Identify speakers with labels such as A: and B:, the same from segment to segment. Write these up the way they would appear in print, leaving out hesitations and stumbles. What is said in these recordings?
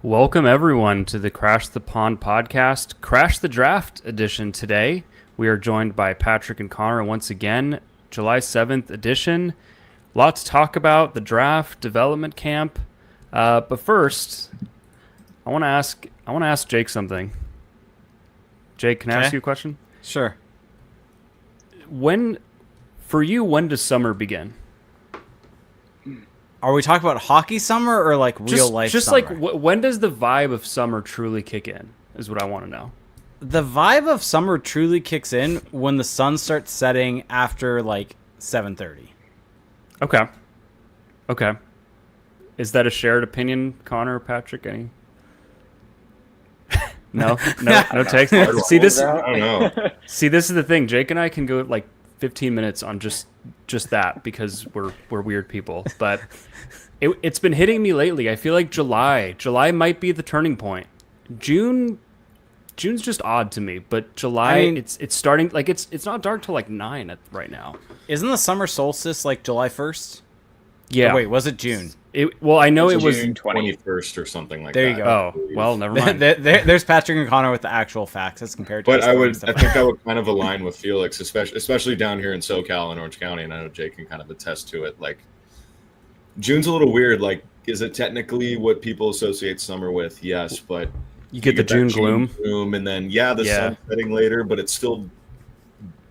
A: Welcome, everyone, to the Crash the Pond podcast, Crash the Draft edition today. We are joined by Patrick and Connor once again, July 7th edition. Lots to talk about, the draft, development camp. But first, I want to ask Jake something. Jake, can I ask you a question?
B: Sure.
A: When does summer begin?
B: Are we talking about hockey summer or like real life
A: just
B: summer?
A: When does the vibe of summer truly kick in, is what I want to know.
B: The vibe of summer truly kicks in when the sun starts setting after like 7:30.
A: Okay. Is that a shared opinion, Connor or Patrick? Any? No takes. See this?
C: I don't know.
A: See, this is the thing. Jake and I can go like 15 minutes on just that because we're weird people. But it's been hitting me lately. I feel like July might be the turning point. June's just odd to me, but July, it's starting like it's not dark till like 9 right now.
B: Isn't the summer solstice like July 1st?
A: Yeah.
B: Oh, wait, was it June?
A: I know it was
C: June
D: 21st or something like
B: There
D: that.
B: you go.
A: Oh, well, never mind.
B: There's Patrick and Connor with the actual facts as compared to.
D: But I think I would kind of align with Felix, especially down here in SoCal and Orange County, and I know Jake can kind of attest to it. Like, June's a little weird. Like, is it technically what people associate summer with? Yes, but
A: you get the June gloom,
D: and then sun's setting later, but it's still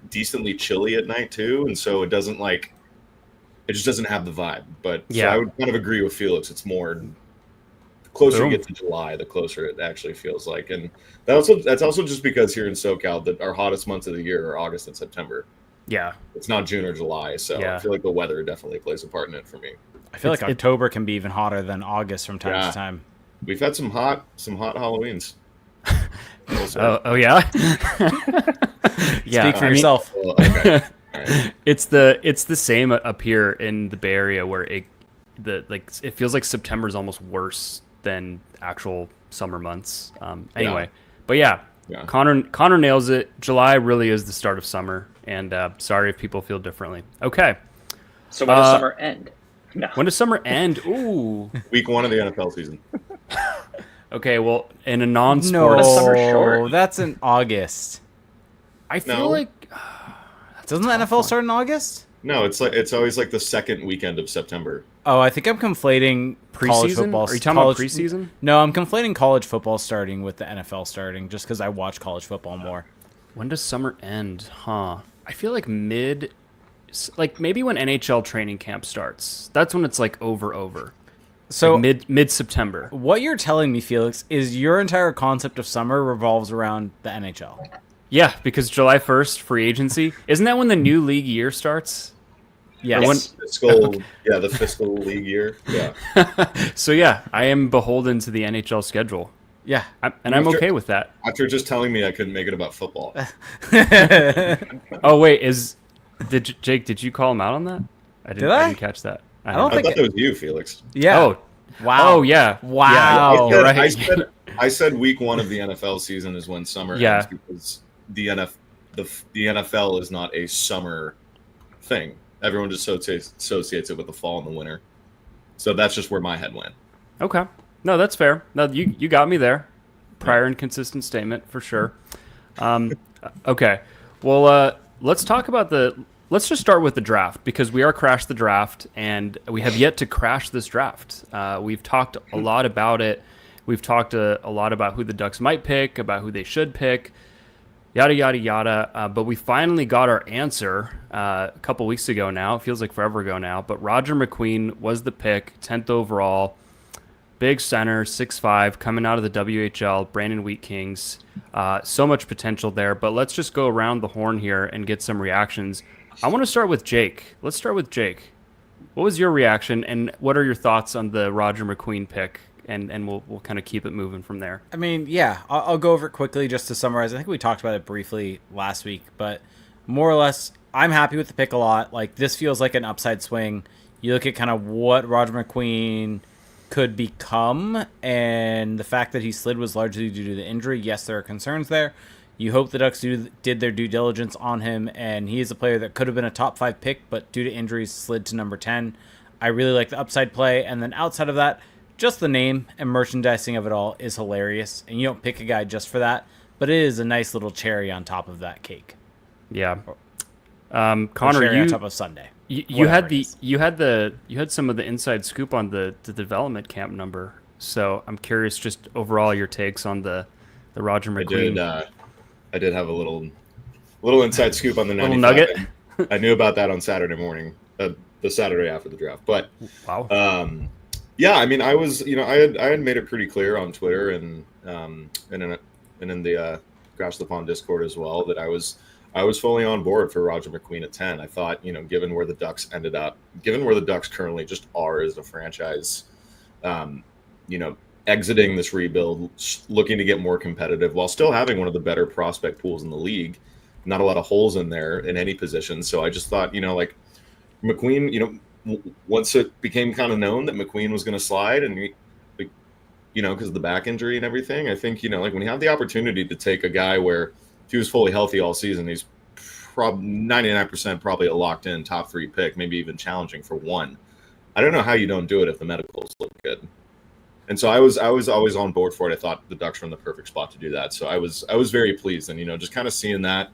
D: decently chilly at night too, and so it just doesn't have the vibe. But so I would kind of agree with Felix. It's more the closer you get to July, the closer it actually feels like. And that's also just because here in SoCal that our hottest months of the year are August and September.
A: Yeah.
D: It's not June or July. So I feel like the weather definitely plays a part in it for me.
B: I feel like October can be even hotter than August from time to time.
D: We've had some hot Halloweens.
A: Oh yeah.
B: Speak for yourself.
D: Well, okay. Right.
A: It's the same up here in the Bay Area where it feels like September is almost worse than actual summer months. But Connor nails it. July really is the start of summer, and sorry if people feel differently. Okay.
C: So when does summer end? No.
A: When does summer end? Ooh.
D: Week 1 of the NFL season.
A: Okay, well, in a non-sport,
C: summer short.
B: That's in August.
A: I feel like.
B: Doesn't the NFL start in August?
D: No, it's always like the second weekend of September.
B: Oh, I think I'm conflating college
A: preseason.
B: football.
A: Are you talking about preseason?
B: No, I'm conflating college football starting with the NFL starting, just because I watch college football more.
A: When does summer end? Huh? I feel like maybe when NHL training camp starts. That's when it's like over.
B: So
A: like mid September.
B: What you're telling me, Felix, is your entire concept of summer revolves around the NHL.
A: Yeah, because July 1st, free agency. Isn't that when the new league year starts?
B: Yes.
D: The fiscal league year. Yeah.
A: So, yeah, I am beholden to the NHL schedule.
B: Yeah.
A: I'm okay with that.
D: After just telling me I couldn't make it about football.
A: Oh, wait, Jake, did you call him out on that? I didn't catch that.
B: I don't think
D: thought that was you, Felix.
B: Yeah.
A: Oh,
B: wow.
A: Oh, yeah.
B: Wow.
A: Yeah,
D: I said week 1 of the NFL season is when summer ends because the NFL is not a summer thing. Everyone just associates it with the fall and the winter. So that's just where my head went.
A: Okay. No, that's fair. No, you got me there. Prior and consistent statement for sure. Okay. Well, let's just start with the draft because we are Crash the Draft and we have yet to crash this draft. We've talked a lot about it. We've talked a lot about who the Ducks might pick, about who they should pick, yada, yada, yada. But we finally got our answer a couple weeks ago now. It feels like forever ago now. But Roger McQueen was the pick, 10th overall. Big center, 6'5", coming out of the WHL, Brandon Wheat Kings. So much potential there. But let's just go around the horn here and get some reactions. I want to start with Jake. Let's start with Jake. What was your reaction, and what are your thoughts on the Roger McQueen pick? And we'll kind of keep it moving from there.
B: I mean, yeah, I'll go over it quickly just to summarize. I think we talked about it briefly last week, but more or less, I'm happy with the pick a lot. Like, this feels like an upside swing. You look at kind of what Roger McQueen could become, and the fact that he slid was largely due to the injury. Yes, there are concerns there. You hope the Ducks did their due diligence on him, and he is a player that could have been a top 5 pick, but due to injuries slid to number 10. I really like the upside play, and then outside of that, just the name and merchandising of it all is hilarious, and you don't pick a guy just for that, but it is a nice little cherry on top of that cake.
A: Yeah.
B: Or
A: Connor,
B: cherry
A: you
B: on top of Sunday.
A: you
B: Whatever it
A: you had some of the inside scoop on the development camp number. So I'm curious, just overall your takes on the Roger McQueen.
D: I did have a little inside scoop on the 95.
A: Little nugget.
D: I knew about that on Saturday morning, the Saturday after the draft. But
A: Wow.
D: yeah, I mean, I was, I had made it pretty clear on Twitter and in the Crash the Pond Discord as well that I was fully on board for Roger McQueen at 10. I thought, given where the Ducks ended up, given where the Ducks currently just are as a franchise, exiting this rebuild, looking to get more competitive while still having one of the better prospect pools in the league. Not a lot of holes in there in any position. So I just thought, like McQueen, once it became kind of known that McQueen was going to slide and, because of the back injury and everything, I think, like when you have the opportunity to take a guy where if he was fully healthy all season, he's 99% probably a locked in top 3 pick, maybe even challenging for 1. I don't know how you don't do it if the medicals look good. And so I was always on board for it. I thought the Ducks were in the perfect spot to do that. So I was very pleased. And, just kind of seeing that,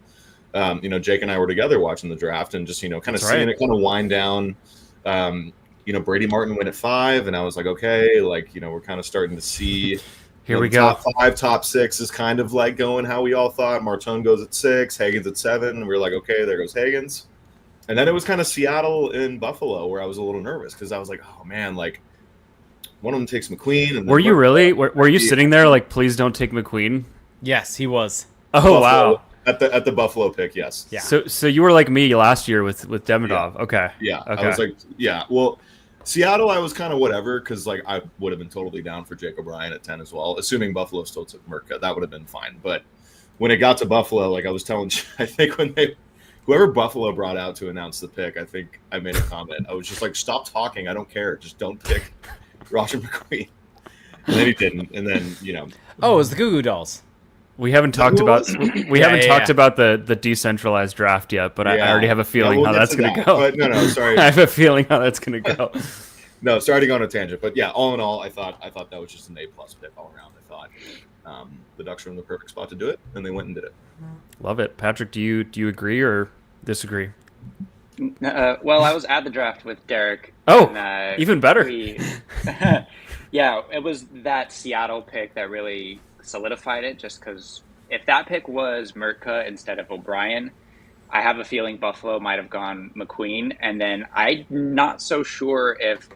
D: Jake and I were together watching the draft and just, kind of seeing it kind of wind down. Brady Martin went at 5 and I was like, okay, like, we're kind of starting to see
A: Here we go.
D: Top 5, top 6 is kind of like going how we all thought. Martin goes at 6, Hagen's at 7. And we were like, okay, there goes Hagen's. And then it was kind of Seattle and Buffalo where I was a little nervous because I was like, oh man, like, one of them takes McQueen. And
A: were you really? Were you sitting there like, please don't take McQueen?
B: Yes, he was.
A: Oh,
D: Buffalo,
A: wow.
D: At the Buffalo pick, yes.
B: Yeah.
A: So you were like me last year with Demidov.
D: Yeah.
A: Okay.
D: Yeah.
A: Okay.
D: I was like, yeah. Well, Seattle, I was kind of whatever because like I would have been totally down for Jake O'Brien at 10 as well, assuming Buffalo still took Merca. That would have been fine. But when it got to Buffalo, like I was telling, I think whoever Buffalo brought out to announce the pick, I think I made a comment. I was just like, stop talking. I don't care. Just don't pick Roger McQueen. And then he didn't. And then,
B: Oh, it was the Goo Goo Dolls.
A: We haven't talked about
B: Yeah.
A: about the decentralized draft yet, but I already have a feeling
D: we'll
A: how
D: get
A: that's
D: to
A: going to
D: that.
A: go.
D: But no, sorry.
A: I have a feeling how that's going to go.
D: No, sorry to go on a tangent, but yeah, all in all, I thought that was just an A+ pick all around. I thought the Ducks were in the perfect spot to do it, and they went and did it.
A: Love it, Patrick. Do you agree or disagree?
C: Well, I was at the draft with Derek.
A: Oh,
C: and,
A: even better.
C: Yeah, it was that Seattle pick that really solidified it. Just because if that pick was Merca instead of O'Brien, I have a feeling Buffalo might have gone McQueen, and then I'm not so sure if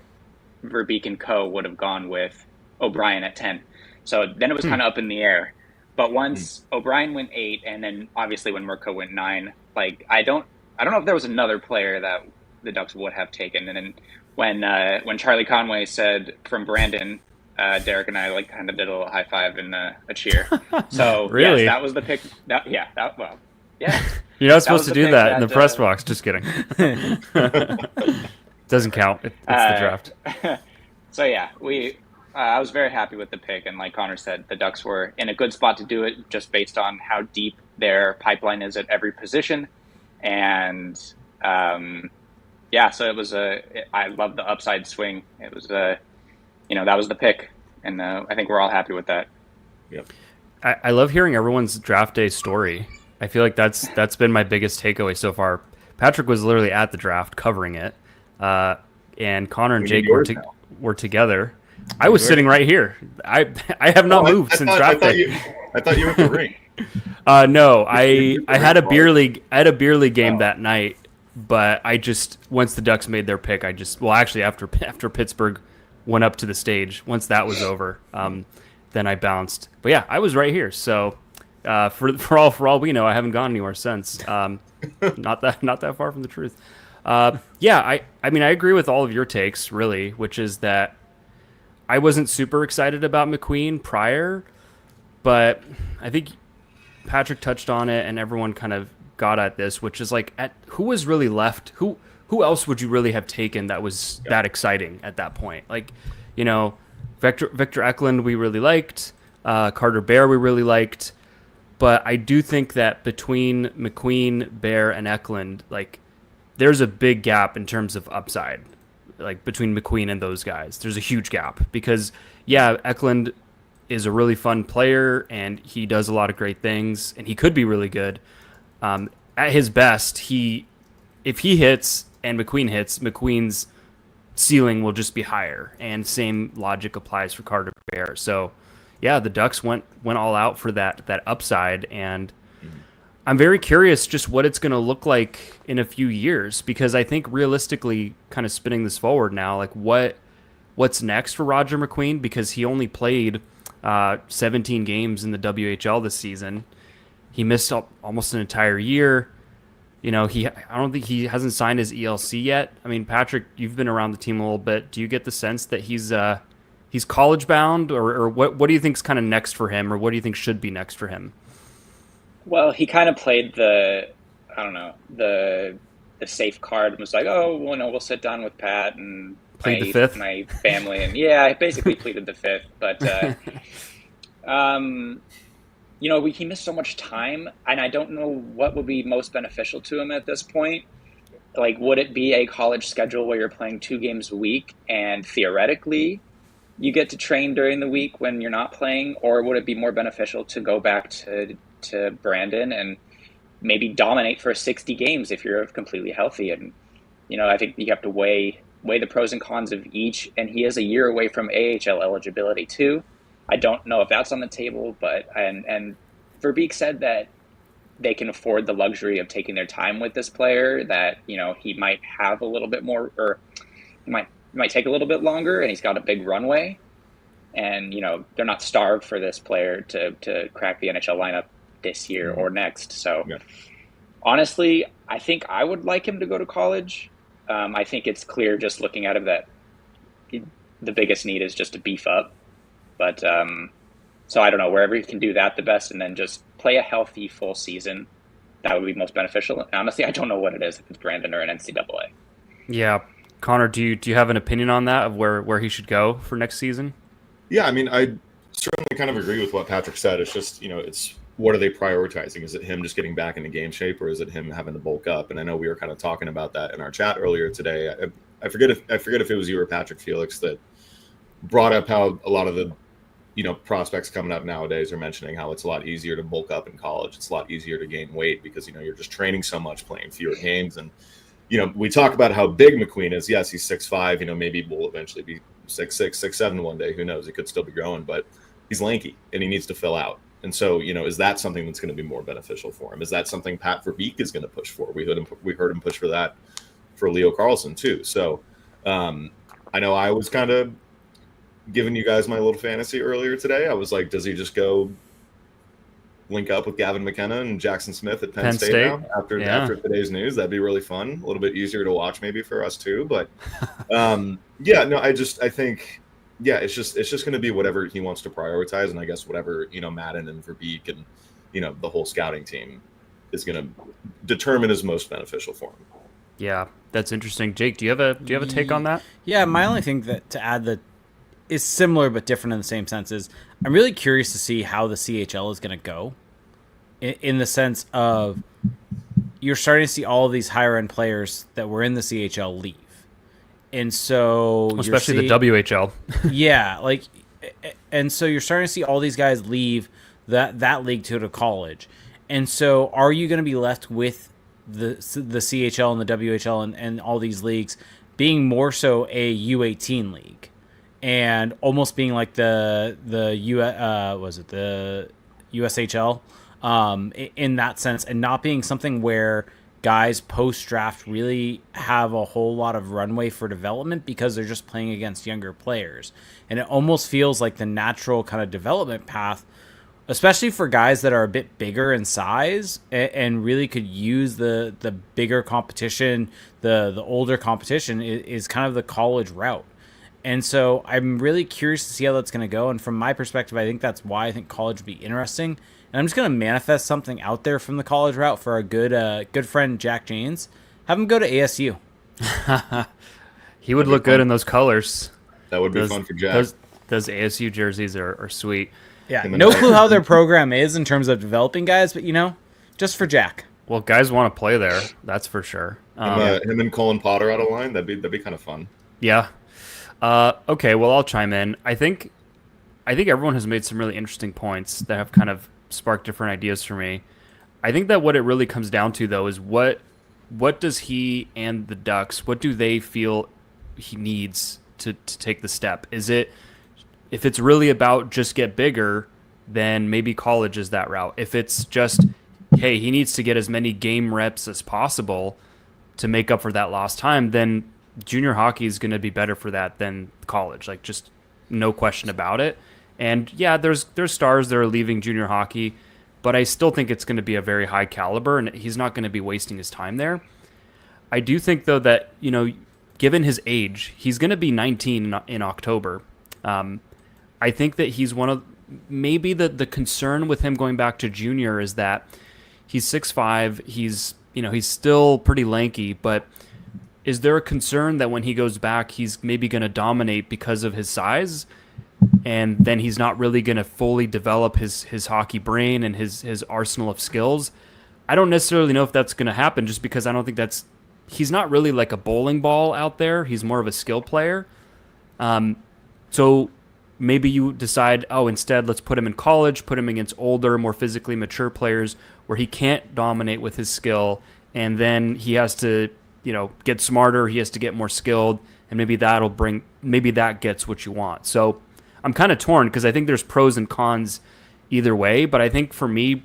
C: Verbeek and Co. would have gone with O'Brien at 10. So then it was kind of up in the air. But once O'Brien went 8, and then obviously when Merca went 9, like I don't know if there was another player that the Ducks would have taken. And then when Charlie Conway said from Brandon, Derek and I like kind of did a little high five and a cheer. So
A: Really?
C: yes, that was the pick. Yeah.
A: You're not supposed to
C: was the
A: do
C: pick
A: that in the
C: that,
A: press box. Just kidding. Doesn't count. It's the draft.
C: So yeah, I was very happy with the pick, and like Connor said, the Ducks were in a good spot to do it, just based on how deep their pipeline is at every position, and so it was I love the upside swing. It was that was the pick, and I think we're all happy with that.
D: Yep.
A: I love hearing everyone's draft day story. I feel like that's been my biggest takeaway so far. Patrick was literally at the draft covering it, and Connor and Jake were together. I was sitting right here. I have not moved since draft day.
D: I thought you were at the ring.
A: No, I had a beer league. I had a beer league game that night, but I just once the Ducks made their pick, actually after Pittsburgh went up to the stage, once that was over, then I bounced. But yeah, I was right here. So for all we know, I haven't gone anywhere since. Not that far from the truth. I mean, I agree with all of your takes, really, which is that I wasn't super excited about McQueen prior, but I think Patrick touched on it, and everyone kind of got at this, which is like, who was really left? Who else would you really have taken that was that exciting at that point? Like, Victor Eklund we really liked, Carter Bear we really liked, but I do think that between McQueen, Bear, and Eklund, like, there's a big gap in terms of upside. Like between McQueen and those guys, there's a huge gap because yeah, Eklund is a really fun player, and he does a lot of great things, and he could be really good. At his best, if he hits and McQueen hits, McQueen's ceiling will just be higher, and same logic applies for Carter Bear. So, yeah, the Ducks went all out for that upside, and I'm very curious just what it's going to look like in a few years, because I think realistically, kind of spinning this forward now, like what's next for Roger McQueen, because he only played 17 games in the WHL this season. He missed almost an entire year. You know, I don't think he hasn't signed his ELC yet. I mean, Patrick, you've been around the team a little bit. Do you get the sense that he's college bound, or what do you think's kind of next for him, or what do you think should be next for him?
C: Well, he kind of played the safe card and was like, oh, well, no, we'll sit down with Pat and
A: Plead the fifth?
C: my family. And yeah, I basically pleaded the fifth. But, he missed so much time, and I don't know what would be most beneficial to him at this point. Like, would it be a college schedule where you're playing 2 games a week and theoretically you get to train during the week when you're not playing? Or would it be more beneficial to go back to Brandon and maybe dominate for 60 games if you're completely healthy? And, I think you have to weigh the pros and cons of each. And he is a year away from AHL eligibility too. I don't know if that's on the table, but and Verbeek said that they can afford the luxury of taking their time with this player, that, he might have a little bit more, or he might take a little bit longer, and he's got a big runway. And, they're not starved for this player to crack the NHL lineup this year or next. So honestly, I think I would like him to go to college. I think it's clear just looking at him that the biggest need is just to beef up. But so I don't know, wherever he can do that the best, and then just play a healthy full season, that would be most beneficial. And honestly, I don't know what it is, if it's Brandon or an NCAA.
A: Yeah. Connor, do you have an opinion on that, of where he should go for next season?
D: Yeah, I mean, I certainly kind of agree with what Patrick said. It's just, it's what are they prioritizing? Is it him just getting back into game shape, or is it him having to bulk up? And I know we were kind of talking about that in our chat earlier today. I forget if it was you or Patrick Felix that brought up how a lot of the prospects coming up nowadays are mentioning how it's a lot easier to bulk up in college. It's a lot easier to gain weight because you're just training so much, playing fewer games. And we talk about how big McQueen is. Yes, he's 6'5". Maybe we'll eventually be 6'6", 6'7" one day. Who knows? He could still be growing, but he's lanky and he needs to fill out. And so, is that something that's going to be more beneficial for him? Is that something Pat Verbeek is going to push for? We heard him push for that for Leo Carlsson too. So I know I was kind of giving you guys my little fantasy earlier today. I was like, does he just go link up with Gavin McKenna and Jackson Smith at Penn State now after today's news? That'd be really fun. A little bit easier to watch maybe for us too. But I think it's just going to be whatever he wants to prioritize. And I guess whatever, Madden and Verbeek and, the whole scouting team is going to determine is most beneficial for him.
A: Yeah, that's interesting. Jake, do you have a take on that?
B: Yeah, my only thing to add that is similar but different in the same sense is I'm really curious to see how the CHL is going to go, in the sense of you're starting to see all of these higher end players that were in the CHL leave. And so
A: especially the WHL.
B: Yeah, and so you're starting to see all these guys leave that league to college. And so are you going to be left with the CHL and the WHL and all these leagues being more so a U18 league? And almost being like the USHL in that sense, and not being something where guys post-draft really have a whole lot of runway for development because they're just playing against younger players. And it almost feels like the natural kind of development path, especially for guys that are a bit bigger in size and really could use the bigger competition, the older competition, is kind of the college route. And so I'm really curious to see how that's going to go. And from my perspective, I think that's why I think college would be interesting. And I'm just going to manifest something out there from the college route for our good friend Jack Janes. Have him go to ASU.
A: He would look good in those colors.
D: That would be fun for Jack.
A: Those ASU jerseys are sweet.
B: Yeah, no clue how their program is in terms of developing guys, but just for Jack.
A: Well, guys want to play there, that's for sure.
D: Him and Colin Potter out of line, that'd be kind of fun.
A: Yeah. Okay, well, I'll chime in. I think I think everyone has made some really interesting points that have kind of sparked different ideas for me. I think that what it really comes down to, though, is what does he and the Ducks, what do they feel he needs to take the step? Is it, if it's really about just get bigger, then maybe college is that route. If it's just, hey, he needs to get as many game reps as possible to make up for that lost time, then junior hockey is going to be better for that than college. Like, just no question about it. And yeah, there's stars that are leaving junior hockey, but I still think it's going to be a very high caliber, and he's not going to be wasting his time there. I do think, though, that, given his age, he's going to be 19 in October. I think that he's one of, maybe the concern with him going back to junior is that he's 6'5", he's still pretty lanky, but is there a concern that when he goes back, he's maybe going to dominate because of his size, and then he's not really going to fully develop his hockey brain and his arsenal of skills? I don't necessarily know if that's going to happen, just because I don't think he's not really like a bowling ball out there. He's more of a skill player. So maybe you decide, instead let's put him in college, put him against older, more physically mature players where he can't dominate with his skill, and then he has to, get smarter, he has to get more skilled, and maybe that gets what you want. So I'm kind of torn, because I think there's pros and cons either way, but I think for me,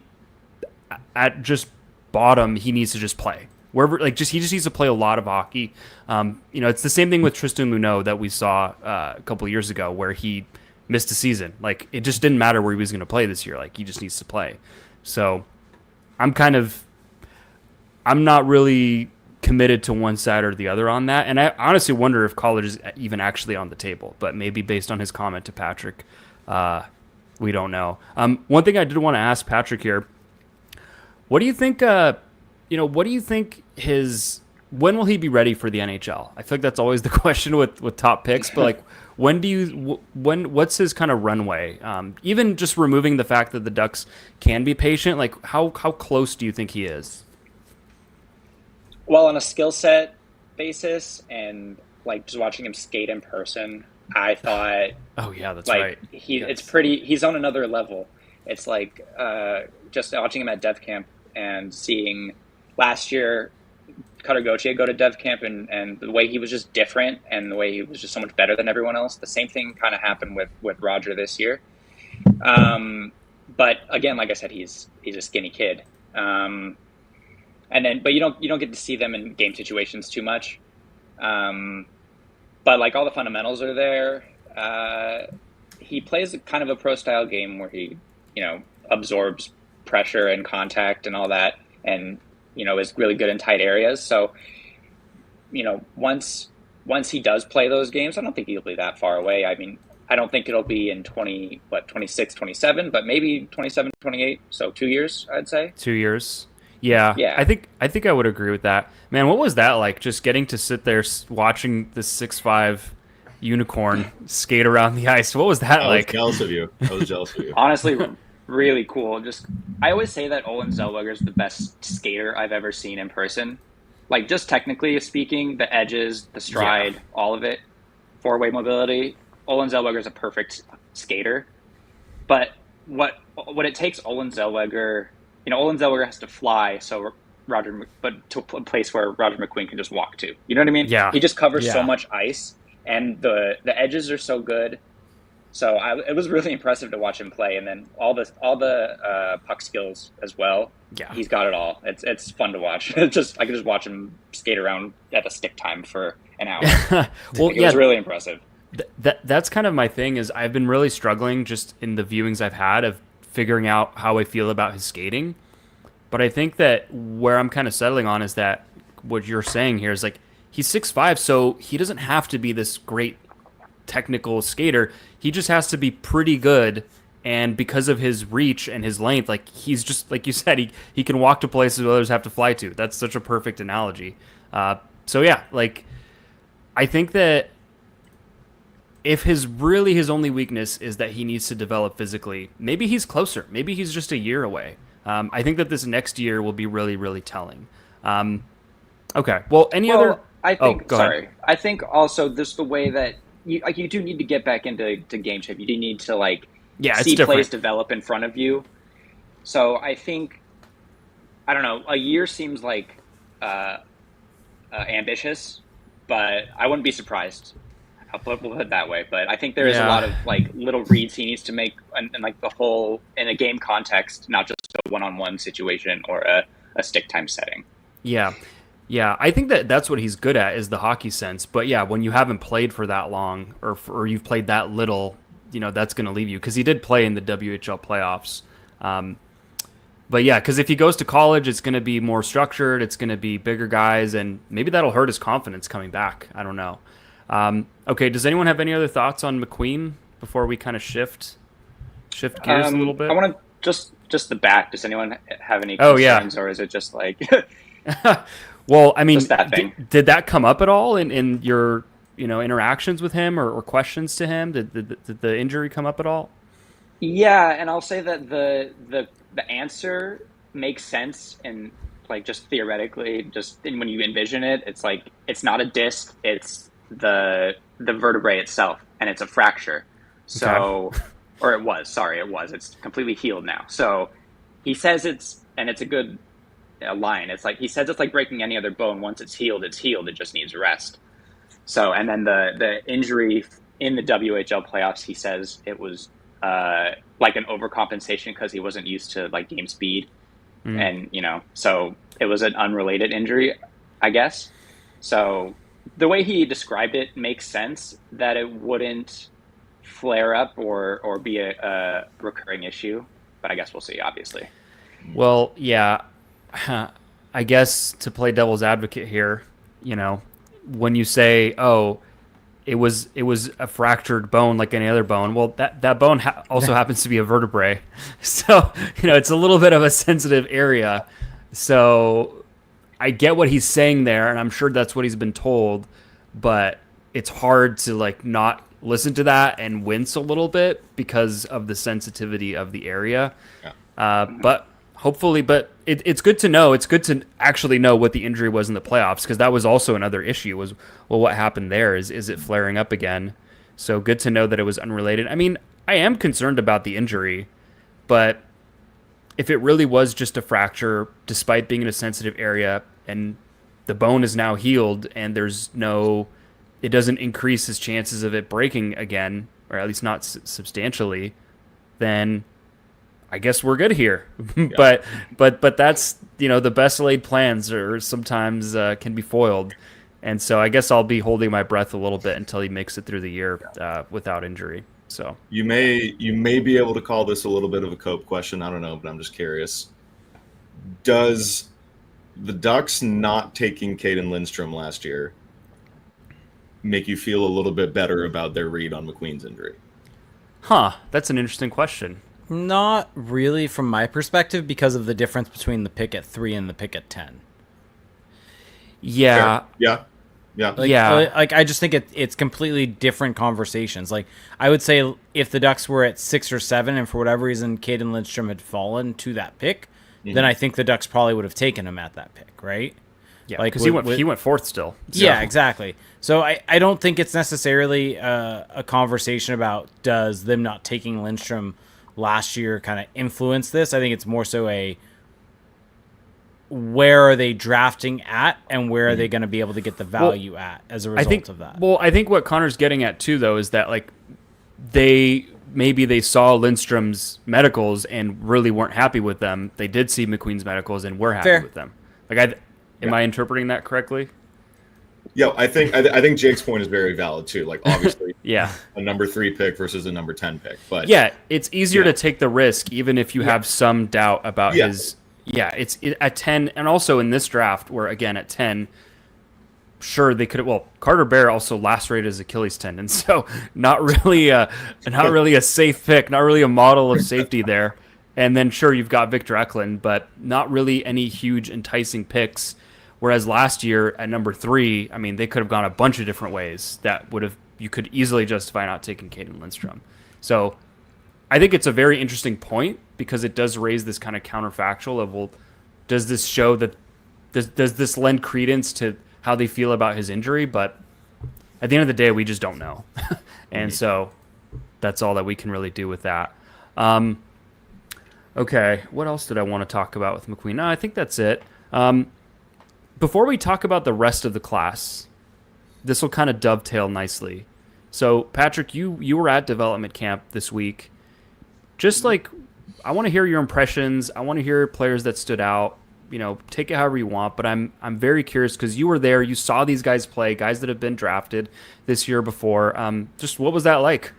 A: at just bottom, he needs to just play. Wherever, he just needs to play a lot of hockey. It's the same thing with Tristan Luneau that we saw a couple of years ago, where he missed a season. Like, it just didn't matter where he was going to play this year. Like, he just needs to play. So I'm not really committed to one side or the other on that. And I honestly wonder if college is even actually on the table, but maybe based on his comment to Patrick, we don't know. One thing I did want to ask Patrick here, what do you think, when will he be ready for the NHL? I feel like that's always the question with top picks, but what's his kind of runway? Even just removing the fact that the Ducks can be patient, how close do you think he is?
C: Well, on a skill set basis and just watching him skate in person, I thought,
A: oh yeah, that's right.
C: He's on another level. It's just watching him at Dev Camp and seeing last year Cutter Gauthier go to Dev Camp, and the way he was just different, and the way he was just so much better than everyone else. The same thing kind of happened with Roger this year. But again, like I said, he's a skinny kid. But you don't get to see them in game situations too much. But all the fundamentals are there. He plays kind of a pro style game where he, absorbs pressure and contact and all that, and is really good in tight areas. So, once he does play those games, I don't think he'll be that far away. I mean, I don't think it'll be in 26, 27, but maybe 27, 28. So 2 years, I'd say.
A: 2 years. Yeah. I think I would agree with that. Man, what was that like? Just getting to sit there watching this 6'5" unicorn skate around the ice. What was that like?
D: I was jealous of you.
C: Honestly, really cool. I always say that Olen Zellweger is the best skater I've ever seen in person. Just technically speaking, the edges, the stride, all of it, four-way mobility. Olen Zellweger is a perfect skater. But what it takes Olen Zellweger, Olen Zellweger has to fly to a place where Roger McQueen can just walk to. You know what I mean?
A: Yeah.
C: He just covers so much ice, and the edges are so good. So it was really impressive to watch him play, and then all the puck skills as well.
A: Yeah,
C: he's got it all. It's fun to watch. I can just watch him skate around at a stick time for an hour. It was really impressive.
A: That's kind of my thing. Is I've been really struggling just in the viewings I've had of figuring out how I feel about his skating. But I think that where I'm kind of settling on is that what you're saying here is he's 6'5", so he doesn't have to be this great technical skater. He just has to be pretty good, and because of his reach and his length, he's just, like you said, he can walk to places others have to fly to. That's such a perfect analogy. So yeah, I think that if his only weakness is that he needs to develop physically, maybe he's closer. Maybe he's just a year away. I think that this next year will be really, really telling. Okay. Well, other?
C: I think.
A: Ahead.
C: I think also just the way that you do need to get back into game shape. You do need to
A: Yeah, it's
C: see
A: different.
C: plays develop in front of you. So I think, I don't know, a year seems like ambitious, but I wouldn't be surprised. We'll put it that way. But I think there is a lot of like little reads he needs to make, and like the whole in a game context, not just a one-on-one situation or a stick time setting.
A: Yeah. Yeah, I think that's what he's good at is the hockey sense. But yeah, when you haven't played for that long or you've played that little, that's going to leave you because he did play in the WHL playoffs. But yeah, because if he goes to college, it's going to be more structured. It's going to be bigger guys, and maybe that'll hurt his confidence coming back. I don't know. Okay, does anyone have any other thoughts on McQueen before we kind of shift gears a little bit?
C: I want to just the back. Does anyone have any concerns, or is it just like?
A: Well, I mean, did that come up at all in your interactions with him or questions to him? Did the injury come up at all?
C: Yeah, and I'll say that the answer makes sense, and like just theoretically, just when you envision it, it's like it's not a disc, it's the vertebrae itself, and it's a fracture. So, or it was. It's completely healed now. So he says it's a good line. It's like he says it's like breaking any other bone. Once it's healed, it's healed. It just needs rest. So, and then the injury in the WHL playoffs, he says it was like an overcompensation because he wasn't used to like game speed, and so it was an unrelated injury, I guess. So the way he described it makes sense that it wouldn't flare up or be a recurring issue, but I guess we'll see. Obviously.
A: Well, yeah. I guess to play devil's advocate here, when you say, "Oh, it was a fractured bone like any other bone," well, that bone also happens to be a vertebrae, so it's a little bit of a sensitive area. So I get what he's saying there, and I'm sure that's what he's been told, but it's hard to like not listen to that and wince a little bit because of the sensitivity of the area. Yeah. But hopefully, it's good to know. It's good to actually know what the injury was in the playoffs because that was also another issue was, well, what happened there? Is it flaring up again? So good to know that it was unrelated. I mean, I am concerned about the injury, but if it really was just a fracture, despite being in a sensitive area and the bone is now healed and it doesn't increase his chances of it breaking again, or at least not substantially, then I guess we're good here. Yeah. but that's, the best laid plans are sometimes can be foiled. And so I guess I'll be holding my breath a little bit until he makes it through the year without injury. So
D: you may be able to call this a little bit of a cope question. I don't know, but I'm just curious. Does the Ducks not taking Caden Lindstrom last year make you feel a little bit better about their read on McQueen's injury?
A: That's an interesting question.
B: Not really from my perspective because of the difference between the pick at 3 and the pick at 10.
A: Yeah.
D: Sure. Yeah.
B: Like I just think it's completely different conversations. Like I would say if the Ducks were at 6 or 7 and for whatever reason Caden Lindstrom had fallen to that pick, then I think the Ducks probably would have taken him at that pick, right?
A: Yeah, because he went fourth still.
B: So. Yeah, exactly. So I don't think it's necessarily a conversation about does them not taking Lindstrom last year kind of influence this. I think it's more so where are they drafting at and where are they going to be able to get the value at as a result of that.
A: Well, I think what Connor's getting at too, though, is that like they saw Lindstrom's medicals and really weren't happy with them. They did see McQueen's medicals and were happy with them. Like, am I interpreting that correctly?
D: Yeah, I think Jake's point is very valid too. Like obviously,
A: a
D: number 3 pick versus a number 10 pick, but
A: yeah, it's easier to take the risk even if you have some doubt about his. Yeah, it's at 10, and also in this draft where again at 10, sure they could. Well, Carter Bear also lacerated his Achilles tendon, so not really a safe pick, not really a model of safety there. And then sure you've got Victor Eklund, but not really any huge enticing picks. Whereas last year at number 3, I mean, they could have gone a bunch of different ways that you could easily justify not taking Caden Lindstrom. So I think it's a very interesting point because it does raise this kind of counterfactual of, well, does this show that does this lend credence to how they feel about his injury? But at the end of the day, we just don't know. And so that's all that we can really do with that. Okay, what else did I want to talk about with McQueen? No, I think that's it. Before we talk about the rest of the class, this will kind of dovetail nicely. So, Patrick, you were at development camp this week. Just like, I want to hear your impressions. I want to hear players that stood out. Take it however you want. But I'm very curious because you were there. You saw these guys play, guys that have been drafted this year before. Just what was that like?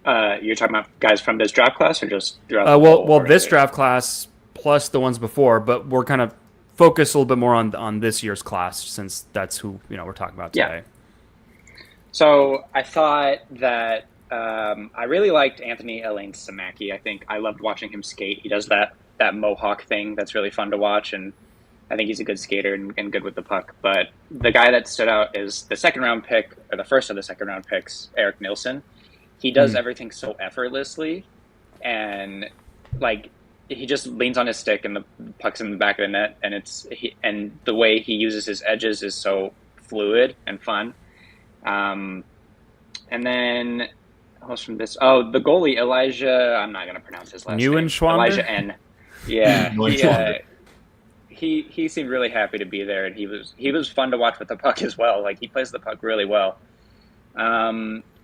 C: You're talking about guys from this draft class or just throughout the
A: well,
C: whole
A: this draft class plus the ones before, but we're kind of focused a little bit more on this year's class since that's who we're talking about today.
C: So I thought that I really liked Anthony Elaine Samaki. I think I loved watching him skate. He does that mohawk thing that's really fun to watch, and I think he's a good skater and good with the puck. But the guy that stood out is the second round pick, or the first of the second round picks, Eric Nilsson. He does everything so effortlessly, and like he just leans on his stick and the puck's in the back of the net, and the way he uses his edges is so fluid and fun. And then who's from this? Oh, the goalie Elijah. I'm not going to pronounce his last name. Elijah N. Yeah, he seemed really happy to be there, and he was fun to watch with the puck as well. Like he plays the puck really well.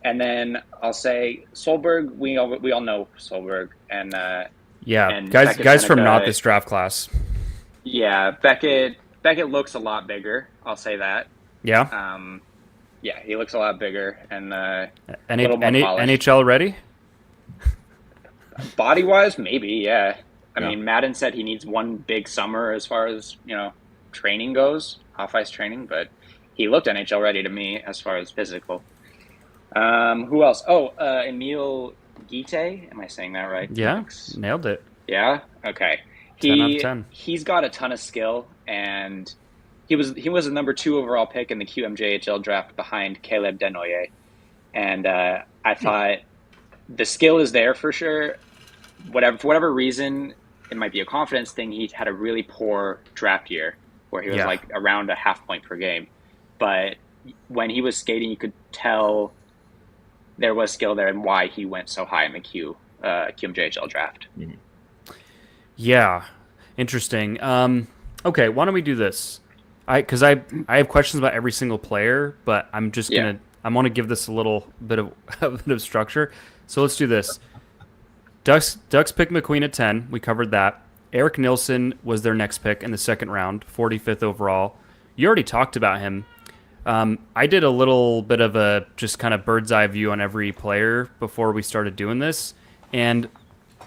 C: And then I'll say Solberg. We all know Solberg, and
A: guys from not this draft class.
C: Yeah, Beckett looks a lot bigger. I'll say that.
A: Yeah.
C: Yeah, he looks a lot bigger and
A: NHL ready.
C: Body wise, maybe. Yeah. I mean, Madden said he needs one big summer as far as training goes, off ice training, but he looked NHL ready to me as far as physical. Who else? Oh, Emil Guite. Am I saying that right?
A: Yeah, nailed it.
C: Yeah. Okay.
A: 10 out of 10.
C: He's got a ton of skill, and he was the number 2 overall pick in the QMJHL draft behind Caleb Denoye, and I thought the skill is there for sure. For whatever reason, it might be a confidence thing. He had a really poor draft year where he was like around a half point per game, but when he was skating, you could tell there was skill there and why he went so high in the QMJHL draft.
A: Yeah, interesting. Okay, why don't we do this? Because I have questions about every single player, but I'm just gonna I want to give this a little bit of structure. So let's do this. Ducks pick McQueen at 10. We covered that. Eric Nilsson was their next pick in the second round, 45th overall. You already talked about him. I did a little bit of a just kind of bird's eye view on every player before we started doing this. And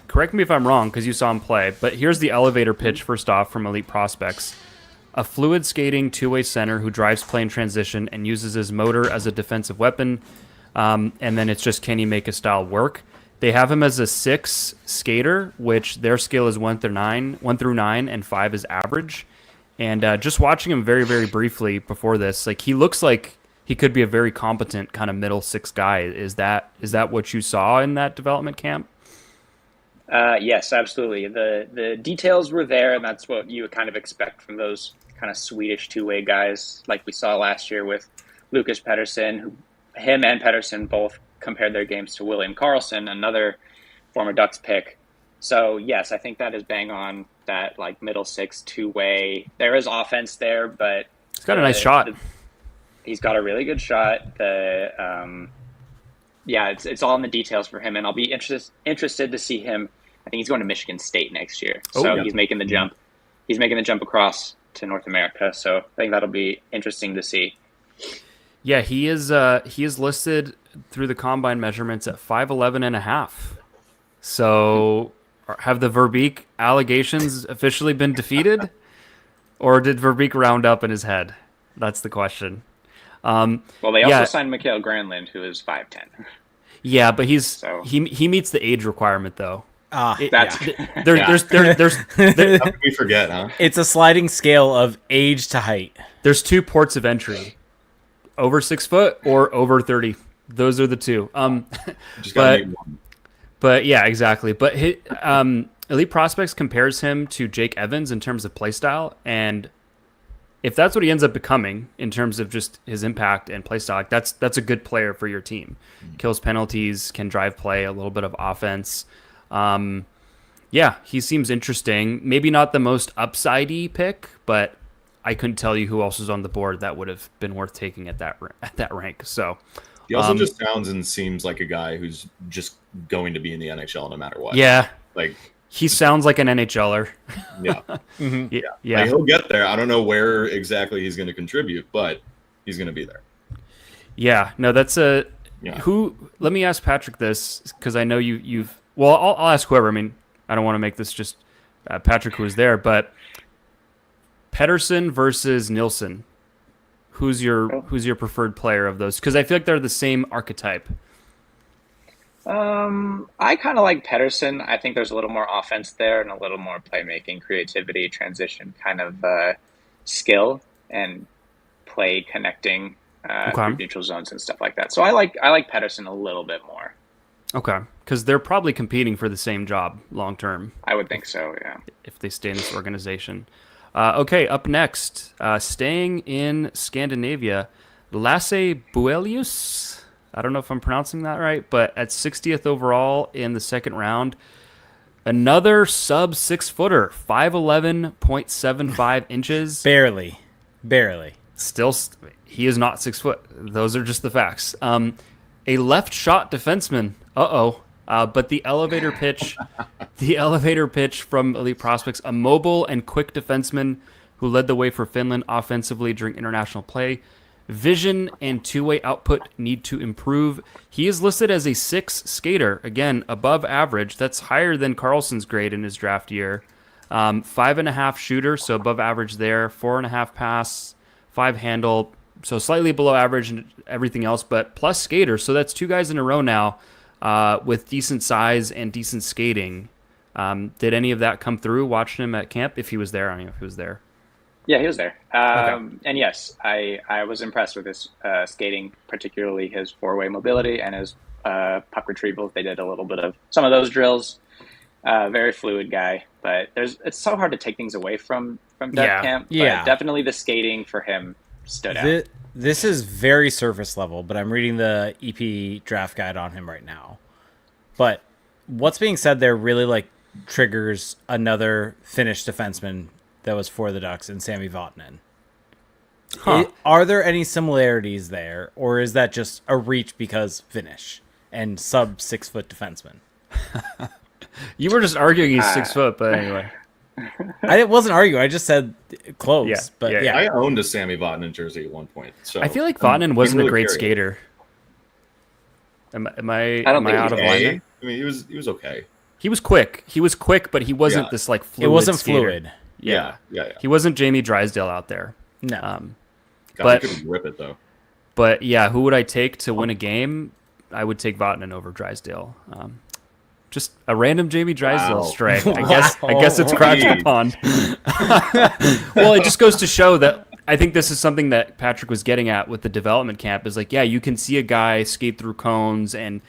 A: correct me if I'm wrong because you saw him play, but here's the elevator pitch first off from Elite Prospects. A fluid skating two-way center who drives play in transition and uses his motor as a defensive weapon. And then it's just, can he make his style work? They have him as a 6 skater, which their scale is 1 through 9, and 5 is average. And just watching him very, very briefly before this, like he looks like he could be a very competent kind of middle 6 guy. Is that what you saw in that development camp?
C: Yes, absolutely. The details were there, and that's what you would kind of expect from those kind of Swedish two-way guys like we saw last year with Lucas Pettersson. Him and Pettersson both compared their games to William Karlsson, another former Ducks pick. So, yes, I think that is bang on that like middle 6 two-way. There is offense there, but
A: he's got a nice shot.
C: He's got a really good shot. It's all in the details for him, and I'll be interested to see him. I think he's going to Michigan State next year, he's making the jump. He's making the jump across to North America, so I think that'll be interesting to see.
A: Yeah, he is listed through the combine measurements at 5'11 and a half. So have the Verbeek allegations officially been defeated? Or did Verbeek round up in his head? That's the question.
C: Well, they also signed Mikael Granlund, who is 5'10".
A: Yeah, but he meets the age requirement though.
C: There's
D: How could we forget, huh?
B: It's a sliding scale of age to height.
A: There's 2 ports of entry. Over 6 foot or over 30. Those are the 2. But yeah, exactly. But Elite Prospects compares him to Jake Evans in terms of play style, and if that's what he ends up becoming in terms of just his impact and play style, like that's a good player for your team. Kills penalties, can drive play, a little bit of offense. Yeah, he seems interesting. Maybe not the most upside-y pick, but I couldn't tell you who else was on the board that would have been worth taking at that rank. So
D: he also just sounds and seems like a guy who's just going to be in the NHL no matter what.
A: Yeah,
D: like
A: he sounds like an NHLer.
D: Yeah,
A: yeah.
D: Like, he'll get there. I don't know where exactly he's going to contribute, but he's going to be there.
A: Yeah, no, that's a who. Let me ask Patrick this because I know you've. Well, I'll ask whoever. I mean, I don't want to make this just Patrick who was there, but Pettersson versus Nilsson. Who's your preferred player of those? Because I feel like they're the same archetype.
C: I kind of like Pettersson. I think there's a little more offense there and a little more playmaking, creativity, transition kind of skill and play connecting through neutral zones and stuff like that. So I like Pettersson a little bit more.
A: Okay, because they're probably competing for the same job long term.
C: I would think so, yeah.
A: If they stay in this organization. Okay, up next, staying in Scandinavia, Lasse Buelius. I don't know if I'm pronouncing that right, but at 60th overall in the second round, another sub 6-footer, 5'11.75 inches.
B: Barely.
A: Still, he is not 6 foot. Those are just the facts. A left shot defenseman. But the elevator pitch from Elite Prospects, a mobile and quick defenseman who led the way for Finland offensively during international play. Vision and two-way output need to improve. He is listed as a 6 skater, again, above average. That's higher than Carlson's grade in his draft year. 5.5 shooter, so above average there. 4.5 pass, 5 handle, so slightly below average and everything else, but plus skater. So that's 2 guys in a row now with decent size and decent skating. Did any of that come through watching him at camp? If he was there, I don't know if he was there.
C: Yeah, he was there.
A: Okay.
C: And yes, I was impressed with his skating, particularly his four-way mobility and his puck retrievals. They did a little bit of some of those drills. Very fluid guy, but it's so hard to take things away from Dev Camp. But definitely the skating for him stood out.
B: This is very surface level, but I'm reading the EP draft guide on him right now. But what's being said there really triggers another Finnish defenseman that was for the Ducks and Sami Vatanen. Are there any similarities there, or is that just a reach because Finnish and sub 6 foot defenseman?
A: You were just arguing he's 6 foot, but anyway.
B: I wasn't arguing. I just said close.
D: I owned a Sami Vatanen jersey at one point. So
A: I feel like Vatanen wasn't a great skater. Am I out of line?
D: I mean, he was okay.
A: He was quick, but he wasn't this fluid.
B: It wasn't
A: skater.
B: fluid.
A: Yeah. He wasn't Jamie Drysdale out there.
B: No.
D: But he could rip it though.
A: But yeah, who would I take to win a game? I would take Vatanen over Drysdale. Just a random Jamie Drysdale strike. I guess it's crouching the pond. Well, it just goes to show that I think this is something that Patrick was getting at with the development camp is you can see a guy skate through cones and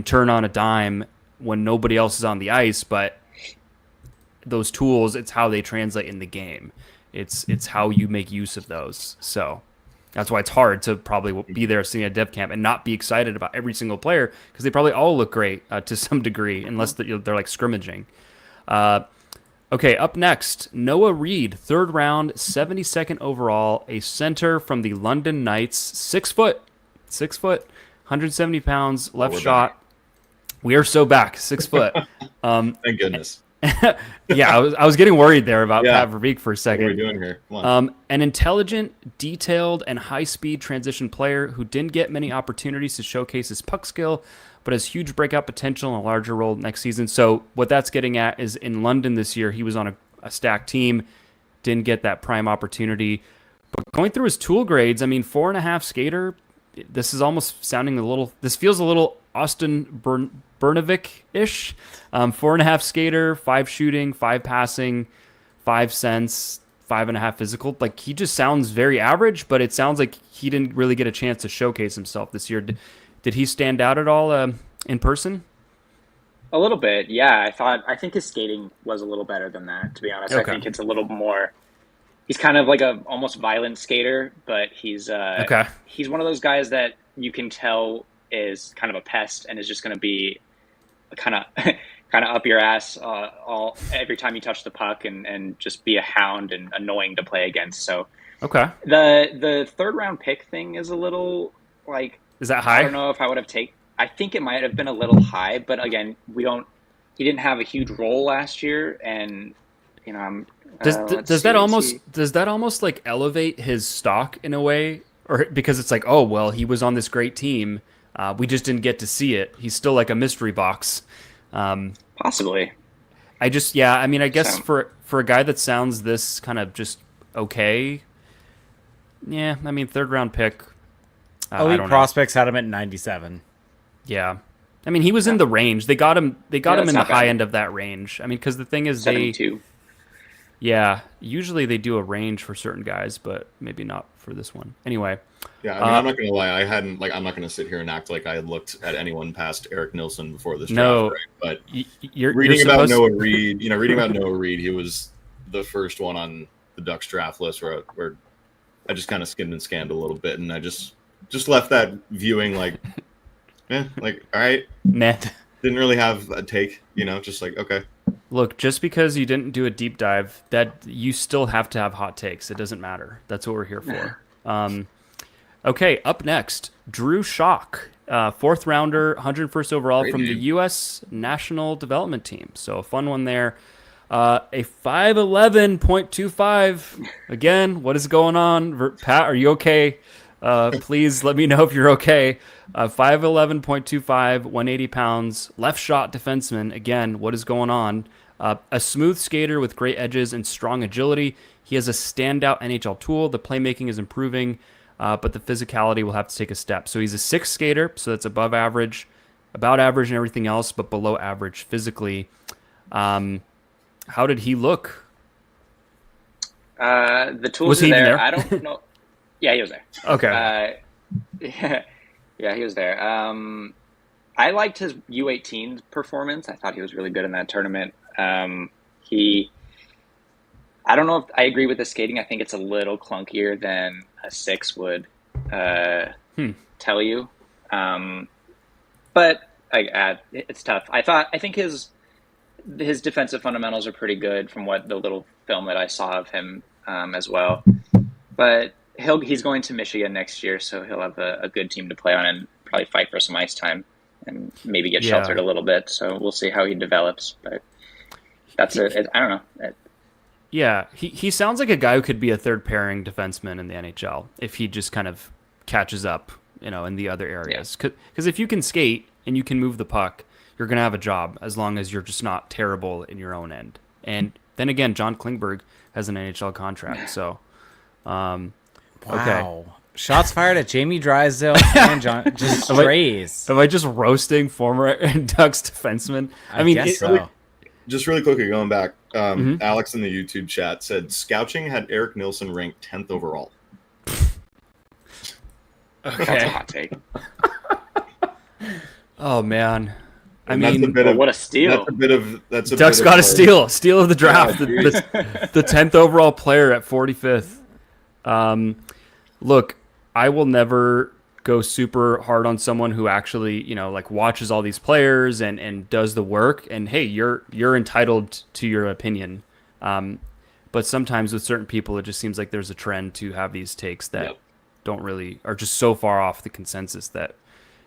A: turn on a dime when nobody else is on the ice, but those tools, it's how they translate in the game. It's how you make use of those. So that's why it's hard to probably be there sitting at dev camp and not be excited about every single player because they probably all look great to some degree, unless they're like scrimmaging. Okay, up next, Noah Reed, 3rd round, 72nd overall, a center from the London Knights, 6 foot, 170 pounds, left shot. Back. We are so back, 6 foot.
D: Thank goodness.
A: Yeah, I was getting worried there about Pat Verbeek for a second.
D: What are we doing here? Come on.
A: An intelligent, detailed, and high-speed transition player who didn't get many opportunities to showcase his puck skill, but has huge breakout potential and a larger role next season. So what that's getting at is in London this year, he was on a stacked team, didn't get that prime opportunity. But going through his tool grades, I mean, 4.5 skater, this is almost sounding this feels a little Austin Bernovic-ish. 4.5 skater, 5 shooting, 5 passing, 5 sense, 5.5 physical. Like, he just sounds very average, but it sounds like he didn't really get a chance to showcase himself this year. Did he stand out at all in person?
C: A little bit, yeah. I think his skating was a little better than that, to be honest. Okay. I think it's a little more he's kind of like a almost violent skater, but
A: Okay.
C: he's one of those guys that you can tell is kind of a pest and is just going to be kind of kind of up your ass all every time you touch the puck and just be a hound and annoying to play against. So
A: Okay.
C: the third round pick thing is a little like
A: Is that
C: I
A: high?
C: don't know if I would have taken. I think it might have been a little high, but again, we don't. He didn't have a huge role last year, and I'm.
A: Does that almost like elevate his stock in a way, or because it's like, oh well, he was on this great team, we just didn't get to see it. He's still like a mystery box.
C: Possibly.
A: I mean, I guess
C: So,
A: for a guy that sounds this kind of just okay, yeah. I mean, third round pick. I
B: Elite
A: don't know.
B: Prospects had him at 97.
A: Yeah. I mean, he was in the range. They got him. They got him
C: that's
A: in the
C: not bad.
A: high end of that range. I mean, because the thing is,
C: 72.
A: yeah, usually they do a range for certain guys, but maybe not for this one. Anyway,
D: Yeah, I mean, I'm not gonna lie. I hadn't like. I'm not gonna sit here and act like I had looked at anyone past Eric Nilsson before this draft.
A: No.
D: Right? But
A: you're
D: reading about
A: supposed.
D: Noah Reed, reading about Noah Reed, he was the first one on the Ducks draft list where I just kind of skimmed and scanned a little bit, and I just left that viewing like, like all right,
A: Nah.
D: didn't really have a take, just like okay.
A: Look, just because you didn't do a deep dive, that you still have to have hot takes. It doesn't matter. That's what we're here for. Okay, up next, Drew Schock, fourth rounder, 101st overall
D: Great
A: from the
D: name.
A: U.S. National Development Team. So a fun one there. A 5'11.25. Again, what is going on? Pat, are you okay? Please let me know if you're okay. 5'11.25, 180 pounds, left shot defenseman. Again, what is going on? A smooth skater with great edges and strong agility. He has a standout NHL tool. The playmaking is improving, but the physicality will have to take a step. So he's a 6 skater, so that's above average, about average and everything else, but below average physically. How did he look?
C: The tools
A: Was
C: are
A: he even
C: there.
A: there?
C: I don't know. Yeah, he was there.
A: Okay.
C: Yeah, he was there. I liked his U18 performance. I thought he was really good in that tournament. I don't know if I agree with the skating. I think it's a little clunkier than a 6 would tell you. But it's tough. I think his defensive fundamentals are pretty good from what the little film that I saw of him as well. But he's going to Michigan next year, so he'll have a good team to play on and probably fight for some ice time and maybe get sheltered a little bit. So we'll see how he develops. But that's it. I don't know.
A: Yeah, he sounds like a guy who could be a third pairing defenseman in the NHL if he just kind of catches up, in the other areas. Because if you can skate and you can move the puck, you're going to have a job as long as you're just not terrible in your own end. And then again, John Klingberg has an NHL contract, so
B: Wow.
A: okay.
B: Shots fired at Jamie Drysdale and John. Just strays.
A: Am I just roasting former Ducks defensemen?
B: I guess so.
D: Just really quickly going back, Alex in the YouTube chat said Scouching had Eric Nilsson ranked 10th overall.
C: That's a
A: Okay.
C: hot take.
A: Oh man. I
D: And that's
A: mean,
D: a bit of,
C: what a steal.
D: That's a
A: Ducks
D: bit
A: got a
D: of
A: steal of the draft.
C: Yeah,
A: the 10th overall player at 45th. Look, I will never go super hard on someone who actually, watches all these players and does the work. And hey, you're entitled to your opinion. But sometimes with certain people, it just seems like there's a trend to have these takes that are just so far off the consensus that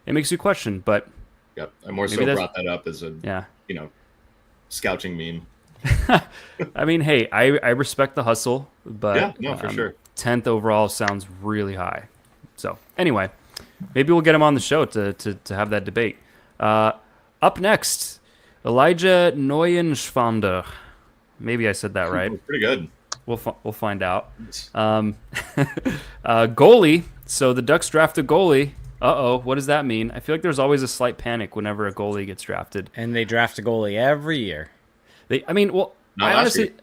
A: it makes you question. But
D: Yep, I more so
A: maybe
D: brought that up as a Scouching meme.
A: I mean, hey, I respect the hustle, but
D: for sure.
A: 10th overall sounds really high. So anyway, maybe we'll get him on the show to have that debate. Up next, Elijah Neuenschwander. Maybe I said that right.
D: Pretty good.
A: We'll find out. Goalie. So the Ducks draft a goalie. What does that mean? I feel like there's always a slight panic whenever a goalie gets drafted.
B: And they draft a goalie every year.
A: I honestly.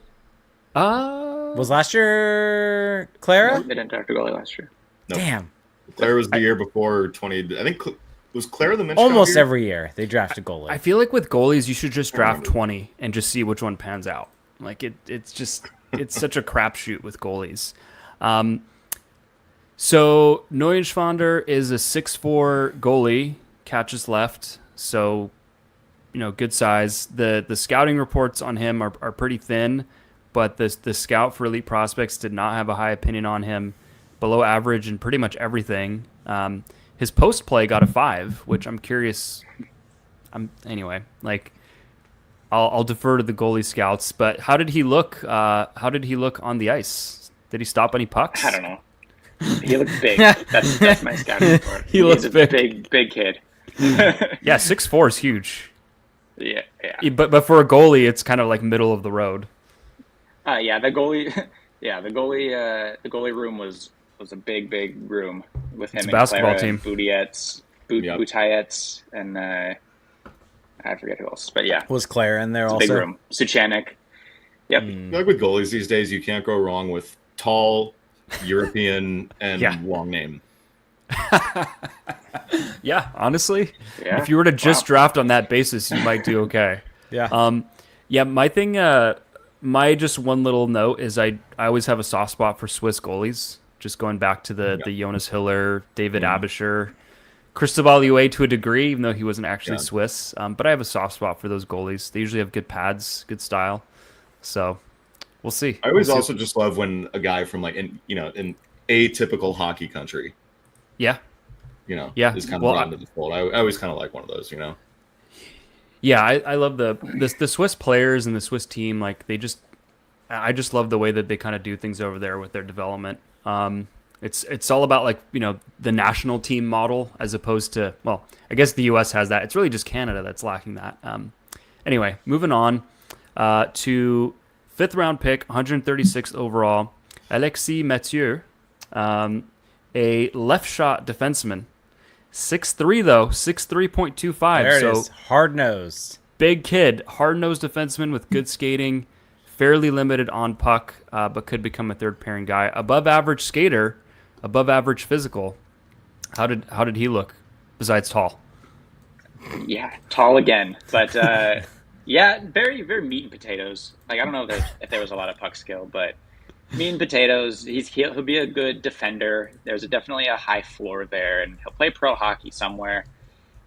B: Was last year Clara?
C: They didn't draft a goalie last year.
D: Nope.
B: Damn.
D: Claire was the year before 20. I think was Claire the Minch?
B: Almost every year they draft a goalie.
A: I feel like with goalies, you should just draft 20 and just see which one pans out. Like it's just it's such a crapshoot with goalies. So Neuenschwander is a 6'4" goalie, catches left, so good size. The scouting reports on him are pretty thin, but the scout for Elite Prospects did not have a high opinion on him. Below average in pretty much everything. His post play got a 5, which I'm curious. Anyway, like I'll defer to the goalie scouts. But how did he look? How did he look on the ice? Did he stop any pucks?
C: I don't know. He looked big. That's my scouting report.
A: He's
C: a big kid.
A: Yeah, 6'4" is huge.
C: Yeah.
A: But for a goalie, it's kind of like middle of the road.
C: Yeah, the goalie. Yeah, the goalie room was a big room with him
A: It's a
C: and
A: basketball
C: Clara
A: team.
C: Butayets, and I forget who else. But yeah,
B: Was Claire in there
C: it's a
B: also?
C: big room. Suchanik. Yep.
D: Like with goalies these days, you can't go wrong with tall, European, and long name.
A: Yeah, honestly,
C: Yeah.
A: if you were to just draft on that basis, you might do okay.
B: Yeah.
A: Yeah, my thing, my just one little note is I always have a soft spot for Swiss goalies. Just going back to the Jonas Hiller, David Abisher, Cristobal Huet to a degree, even though he wasn't actually Swiss. But I have a soft spot for those goalies. They usually have good pads, good style. So we'll see.
D: I always also just love when a guy from like in atypical hockey country, is kind of brought into the fold. I always kind of like one of those,
A: Yeah, I love the Swiss players and the Swiss team. Like I just love the way that they kind of do things over there with their development. It's all about like the national team model as opposed to, well, I guess the U.S. has that. It's really just Canada that's lacking that. Anyway, moving on to 5th round pick, 136th overall, Alexis Mathieu, a left shot defenseman. 6'3", though, 6'3.25".
B: There it
A: so
B: is. Hard-nosed.
A: big kid, hard-nosed defenseman with good skating, fairly limited on puck, but could become a third-pairing guy. Above average skater, above average physical. How did he look besides tall?
C: Yeah, tall again, but very meat and potatoes. Like I don't know if there was a lot of puck skill, but meat and potatoes. He'll be a good defender. There's definitely a high floor there, and he'll play pro hockey somewhere.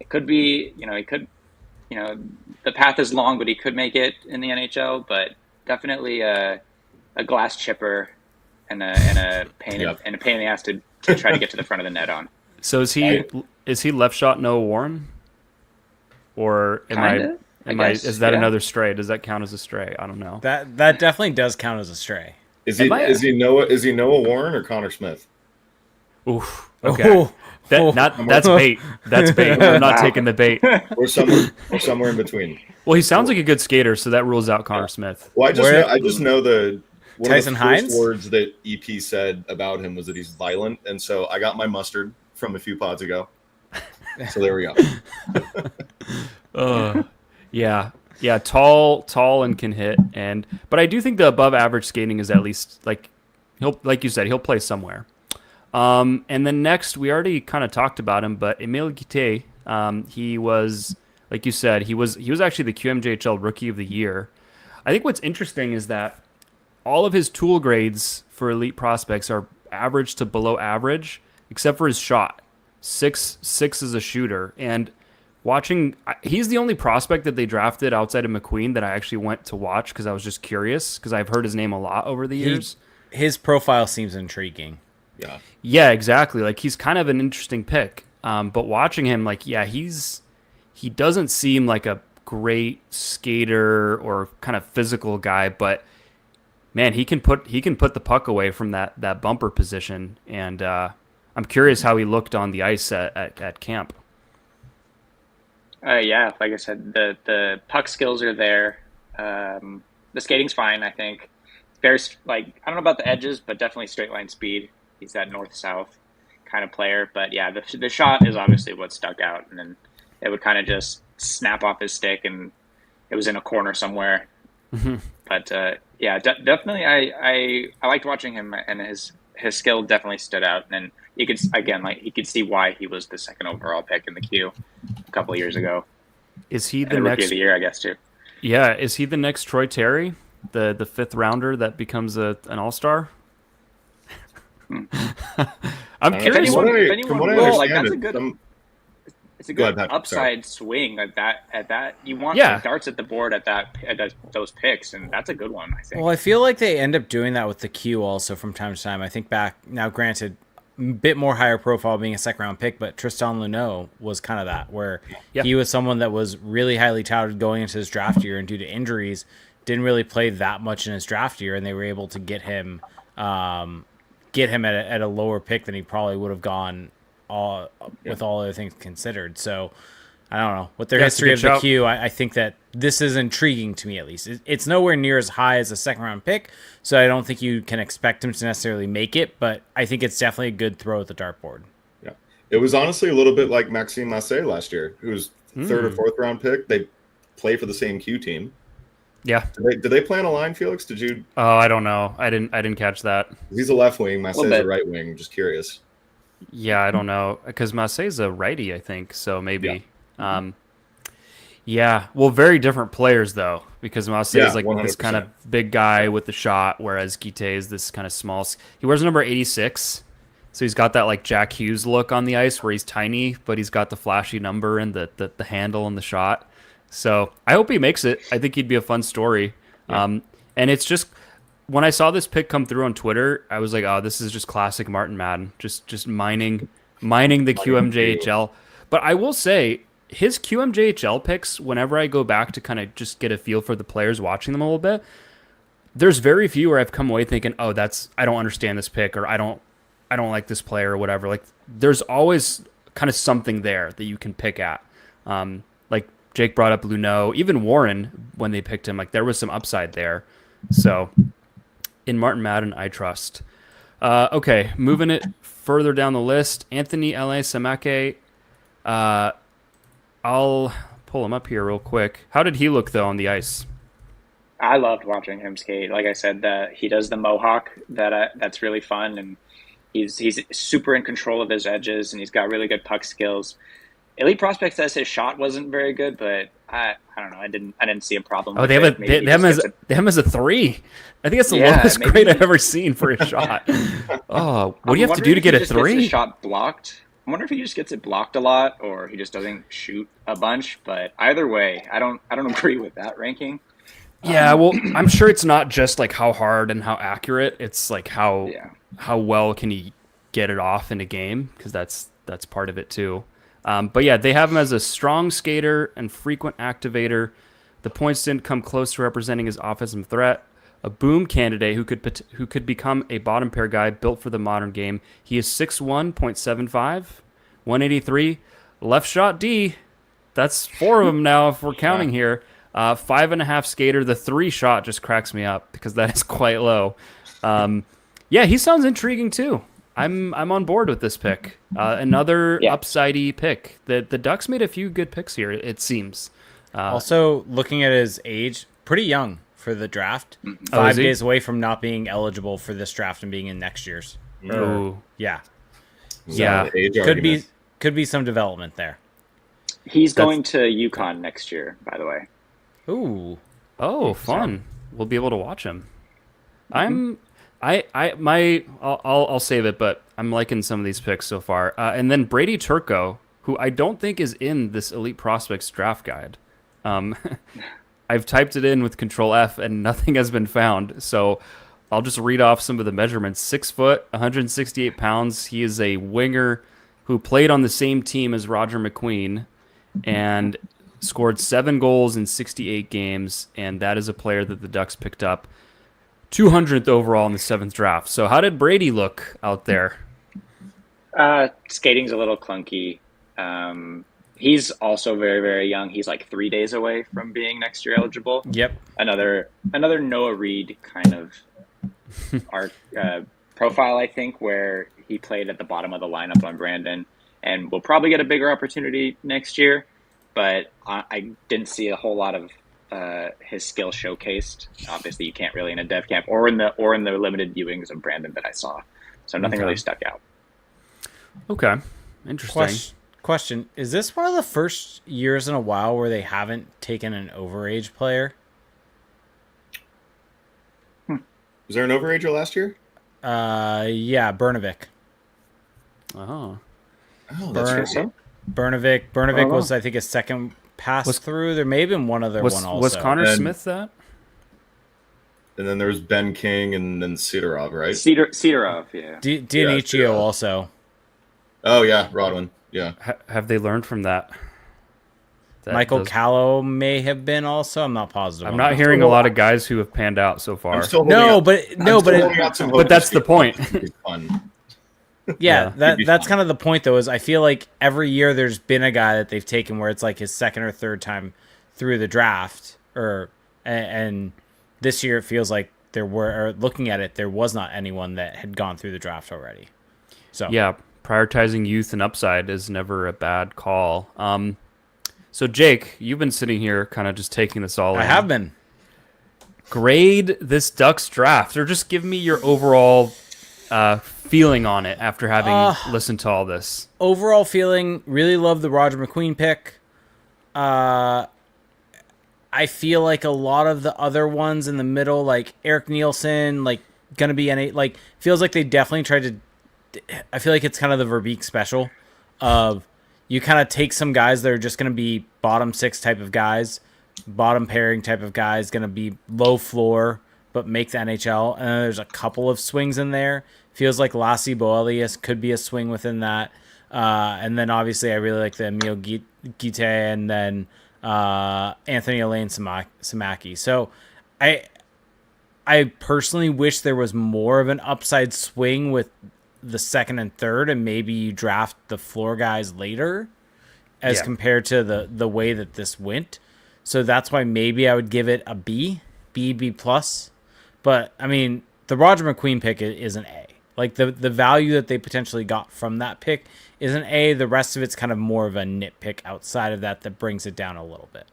C: It could be, the path is long, but he could make it in the NHL. But definitely a glass chipper and a pain in the ass to try to get to the front of the net on.
A: So is he left shot Noah Warren? Or is that another stray? Does that count as a stray? I don't know.
B: That definitely does count as a stray.
D: Is he Noah Warren or Connor Smith?
A: Oof. Okay. That's bait. That's bait. We're not taking the bait.
D: We're somewhere in between.
A: Well, he sounds like a good skater, so that rules out Connor Smith.
D: Well, I just know one
B: Tyson
D: of the first
B: Hines?
D: words that EP said about him was that he's violent, and so I got my mustard from a few pods ago. So there we go.
A: Yeah, tall and can hit, but I do think the above average skating is at least like you said, he'll play somewhere. And then next, we already kind of talked about him, but Emile Guité, he was, like you said, he was actually the QMJHL Rookie of the Year. I think what's interesting is that all of his tool grades for elite prospects are average to below average, except for his shot. 6'6" as a shooter, and he's the only prospect that they drafted outside of McQueen that I actually went to watch because I was just curious because I've heard his name a lot over the years.
B: His profile seems intriguing.
A: Yeah, exactly. Like he's kind of an interesting pick. But watching him, like, he doesn't seem like a great skater or kind of physical guy, but man, he can put the puck away from that bumper position, and I'm curious how he looked on the ice at camp.
C: Yeah, like I said, the puck skills are there. The skating's fine, I think. Very I don't know about the edges, but definitely straight line speed. He's that north-south kind of player. But yeah, the shot is obviously what stuck out, and then it would kind of just snap off his stick, and it was in a corner somewhere. Mm-hmm. But yeah, definitely, I liked watching him, and his skill definitely stood out. And you could see why he was the second overall pick in the queue a couple of years ago.
A: Is he
C: the next Rookie of the Year, I guess, too?
A: Yeah, is he the next Troy Terry? the fifth rounder that becomes an all-star. I'm
C: If
A: curious.
C: anyone
D: From what I
C: will, like
D: understand,
C: that's a good. It's a
D: Go
C: good
D: ahead, Patrick,
C: upside swing at that. You want
A: Yeah.
C: like darts at the board at those picks, and that's a good one, I think.
B: Well, I feel like they end up doing that with the Q also from time to time. I think back now, granted, a bit more higher profile being a second round pick, but Tristan Luneau was kind of that, where he was someone that was really highly touted going into his draft year, and due to injuries, didn't really play that much in his draft year, and they were able to get him at a lower pick than he probably would have gone with all other things considered. So I don't know. With their history of the Q, I think that this is intriguing to me, at least. It's nowhere near as high as a second-round pick, so I don't think you can expect him to necessarily make it, but I think it's definitely a good throw at the dartboard.
D: Yeah. It was honestly a little bit like Maxime Massé last year, who was third or fourth round pick. They play for the same Q team.
A: Yeah.
D: Did they play on a line, Felix? Did you?
A: Oh, I don't know. I didn't catch that.
D: He's a left wing. Massé's a right wing. Just curious.
A: Yeah, I don't know, because Massé's a righty, I think, so maybe. Yeah. Well, very different players though, because Massé is like 100%. This kind of big guy with the shot, whereas Guité is this kind of small. He wears number 86, so he's got that like Jack Hughes look on the ice, where he's tiny, but he's got the flashy number and the handle and the shot. So I hope he makes it. I think he'd be a fun story. Yeah. And it's just, when I saw this pick come through on Twitter, I was like, oh, this is just classic Martin Madden, just mining the QMJHL. But I will say, his QMJHL picks, whenever I go back to kind of just get a feel for the players, watching them a little bit, there's very few where I've come away thinking, oh, I don't understand this pick, or I don't like this player, or whatever. Like, there's always kind of something there that you can pick at. Like Jake brought up Luneau, even Warren, when they picked him, like there was some upside there. So in Martin Madden, I trust. Okay, moving it further down the list, Anthony L.A. Samake. I'll pull him up here real quick. How did he look, though, on the ice?
C: I loved watching him skate. Like I said, he does the mohawk that's really fun, and he's super in control of his edges, and he's got really good puck skills. Elite Prospect says his shot wasn't very good, but I don't know. I didn't see a problem.
A: Oh, they have as a 3. I think that's the lowest grade I've ever seen for a shot. Oh, what do you have to do to get a 3?
C: Gets the shot blocked. I wonder if he just gets it blocked a lot, or he just doesn't shoot a bunch. But either way, I don't agree with that ranking.
A: Yeah, well, I'm sure it's not just like how hard and how accurate. It's like how well can he get it off in a game, because that's part of it too. But yeah, they have him as a strong skater and frequent activator. The points didn't come close to representing his offensive threat. A boom candidate who could become a bottom pair guy built for the modern game. He is 6'1", 0.75, 183, left shot D. That's 4 of them now if we're counting here. 5.5 skater. The 3 shot just cracks me up because that is quite low. Yeah, he sounds intriguing too. I'm on board with this pick. Another upsidey pick. The Ducks made a few good picks here, it seems.
B: Also, looking at his age, pretty young for the draft. 5 days away from not being eligible for this draft and being in next year's. Yeah. Could be some development there.
C: He's going to UConn next year, by the way.
B: Ooh.
A: Oh, fun. We'll be able to watch him. I'll save it, but I'm liking some of these picks so far. And then Brady Turco, who I don't think is in this Elite Prospects draft guide. I've typed it in with Control F and nothing has been found. So I'll just read off some of the measurements. 6 foot, 168 pounds. He is a winger who played on the same team as Roger McQueen and scored 7 goals in 68 games. And that is a player that the Ducks picked up 200th overall in the 7th draft. So how did Brady look out there?
C: Skating's a little clunky. He's also very, very young. He's like 3 days away from being next year eligible.
B: Yep.
C: Another Noah Reed kind of profile, I think, where he played at the bottom of the lineup on Brandon and will probably get a bigger opportunity next year. But I didn't see a whole lot of his skill showcased. Obviously, you can't really in a dev camp or in the limited viewings of Brandon that I saw. So nothing really stuck out.
A: Okay, interesting.
B: Question: is this one of the first years in a while where they haven't taken an overage player?
D: Was there an overager last year?
B: Yeah, Bernovic.
A: Oh.
D: Oh, that's right.
B: Bernovic was, I think, a second pass through. There may have been one other one also.
A: Was Connor
D: And-
A: Smith that?
D: And then there's Ben King and then Sidorov, right?
C: Sidorov, yeah.
B: Dioniccio
D: Yeah.
B: also.
D: Oh yeah, Rodwin. Yeah.
A: Have they learned from that?
B: Michael Callow may have been also. I'm not positive.
A: I'm
B: on
A: not
B: that.
A: hearing a lot of guys who have panned out so far.
D: I'm still
B: No,
D: holding out some hope
A: but that's the
D: this
A: point.
D: could be fun.
B: Yeah,
D: It'd be
B: that's
D: fun.
B: kind of the point, though, is I feel like every year there's been a guy that they've taken where it's like his second or third time through the draft, and this year it feels like there was not anyone that had gone through the draft already. So
A: Yeah, prioritizing youth and upside is never a bad call. So Jake, you've been sitting here kind of just taking this all in.
B: I have been.
A: Grade this Ducks draft, or just give me your overall feeling on it after having listened to all this.
B: Overall feeling, really love the Roger McQueen pick. I feel like a lot of the other ones in the middle, like Eric Nielsen, like gonna be feels like they definitely tried to. I feel like it's kind of the Verbeek special of you kind of take some guys that are just gonna be bottom six type of guys, bottom pairing type of guys, gonna be low floor but make the NHL, and then there's a couple of swings in there. Feels like Lassi Boelius could be a swing within that, and then obviously I really like the Emil Gite and then Anthony Elaine Samaki. So I personally wish there was more of an upside swing with the second and third, and maybe you draft the floor guys later as compared to the way that this went. So that's why maybe I would give it a B plus. But I mean, the Roger McQueen pick is an A. Like the value that they potentially got from that pick is an A. The rest of it's kind of more of a nitpick outside of that brings it down a little bit.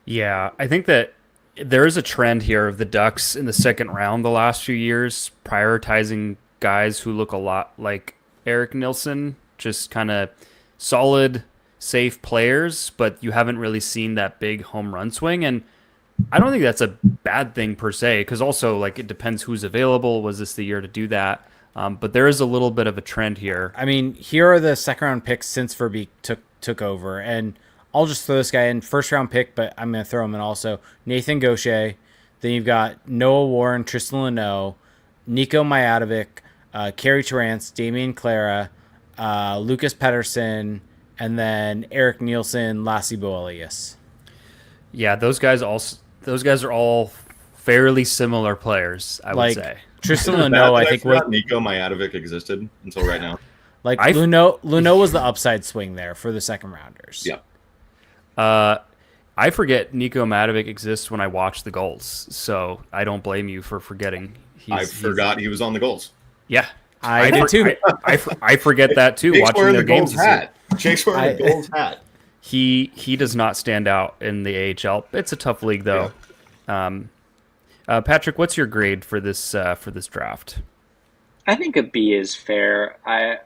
A: Yeah, I think that there is a trend here of the Ducks in the second round the last few years prioritizing guys who look a lot like Eric Nielsen, just kind of solid, safe players, but you haven't really seen that big home run swing. And I don't think that's a bad thing per se, because also like it depends who's available. Was this the year to do that? But there is a little bit of a trend here.
B: I mean, here are the second round picks since Verbeek took over, and I'll just throw this guy in. First round pick, but I'm going to throw him in also. Nathan Gaucher. Then you've got Noah Warren, Tristan Leno, Nico Majadovic, Kerry Terrance, Damian Clara, Lucas Pettersson, and then Eric Nielsen, Lassi Boelius.
A: Yeah, those guys are all fairly similar players, I would say.
B: Tristan Leno, I think
D: Nico Majadovic existed until right now.
B: Like Luno was the upside swing there for the second rounders.
D: Yeah.
A: I forget Nico Madovic exists when I watch the goals, so I don't blame you for forgetting.
D: I forgot he was on the goals.
A: Yeah,
B: I did too.
A: I forget that too.
D: Jake's
A: watching
D: wearing
A: their
D: the
A: games
D: Goals hat. Jake's wearing the Goals hat.
A: He does not stand out in the AHL. It's a tough league though. Yeah. Patrick, what's your grade for this draft?
C: I think a B is fair. I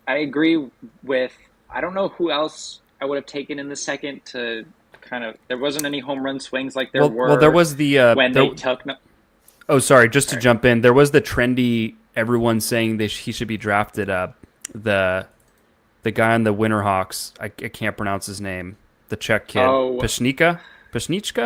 C: agree with. I don't know who else I would have taken in the second to kind of. There wasn't any home run swings like there were.
A: Well, there was the
C: when they took.
A: Oh, sorry. Just to jump in, there was the trendy. Everyone saying that he should be drafted. The guy on the Winterhawks. I can't pronounce his name. The Czech kid.
C: Oh.
A: Pashnichka.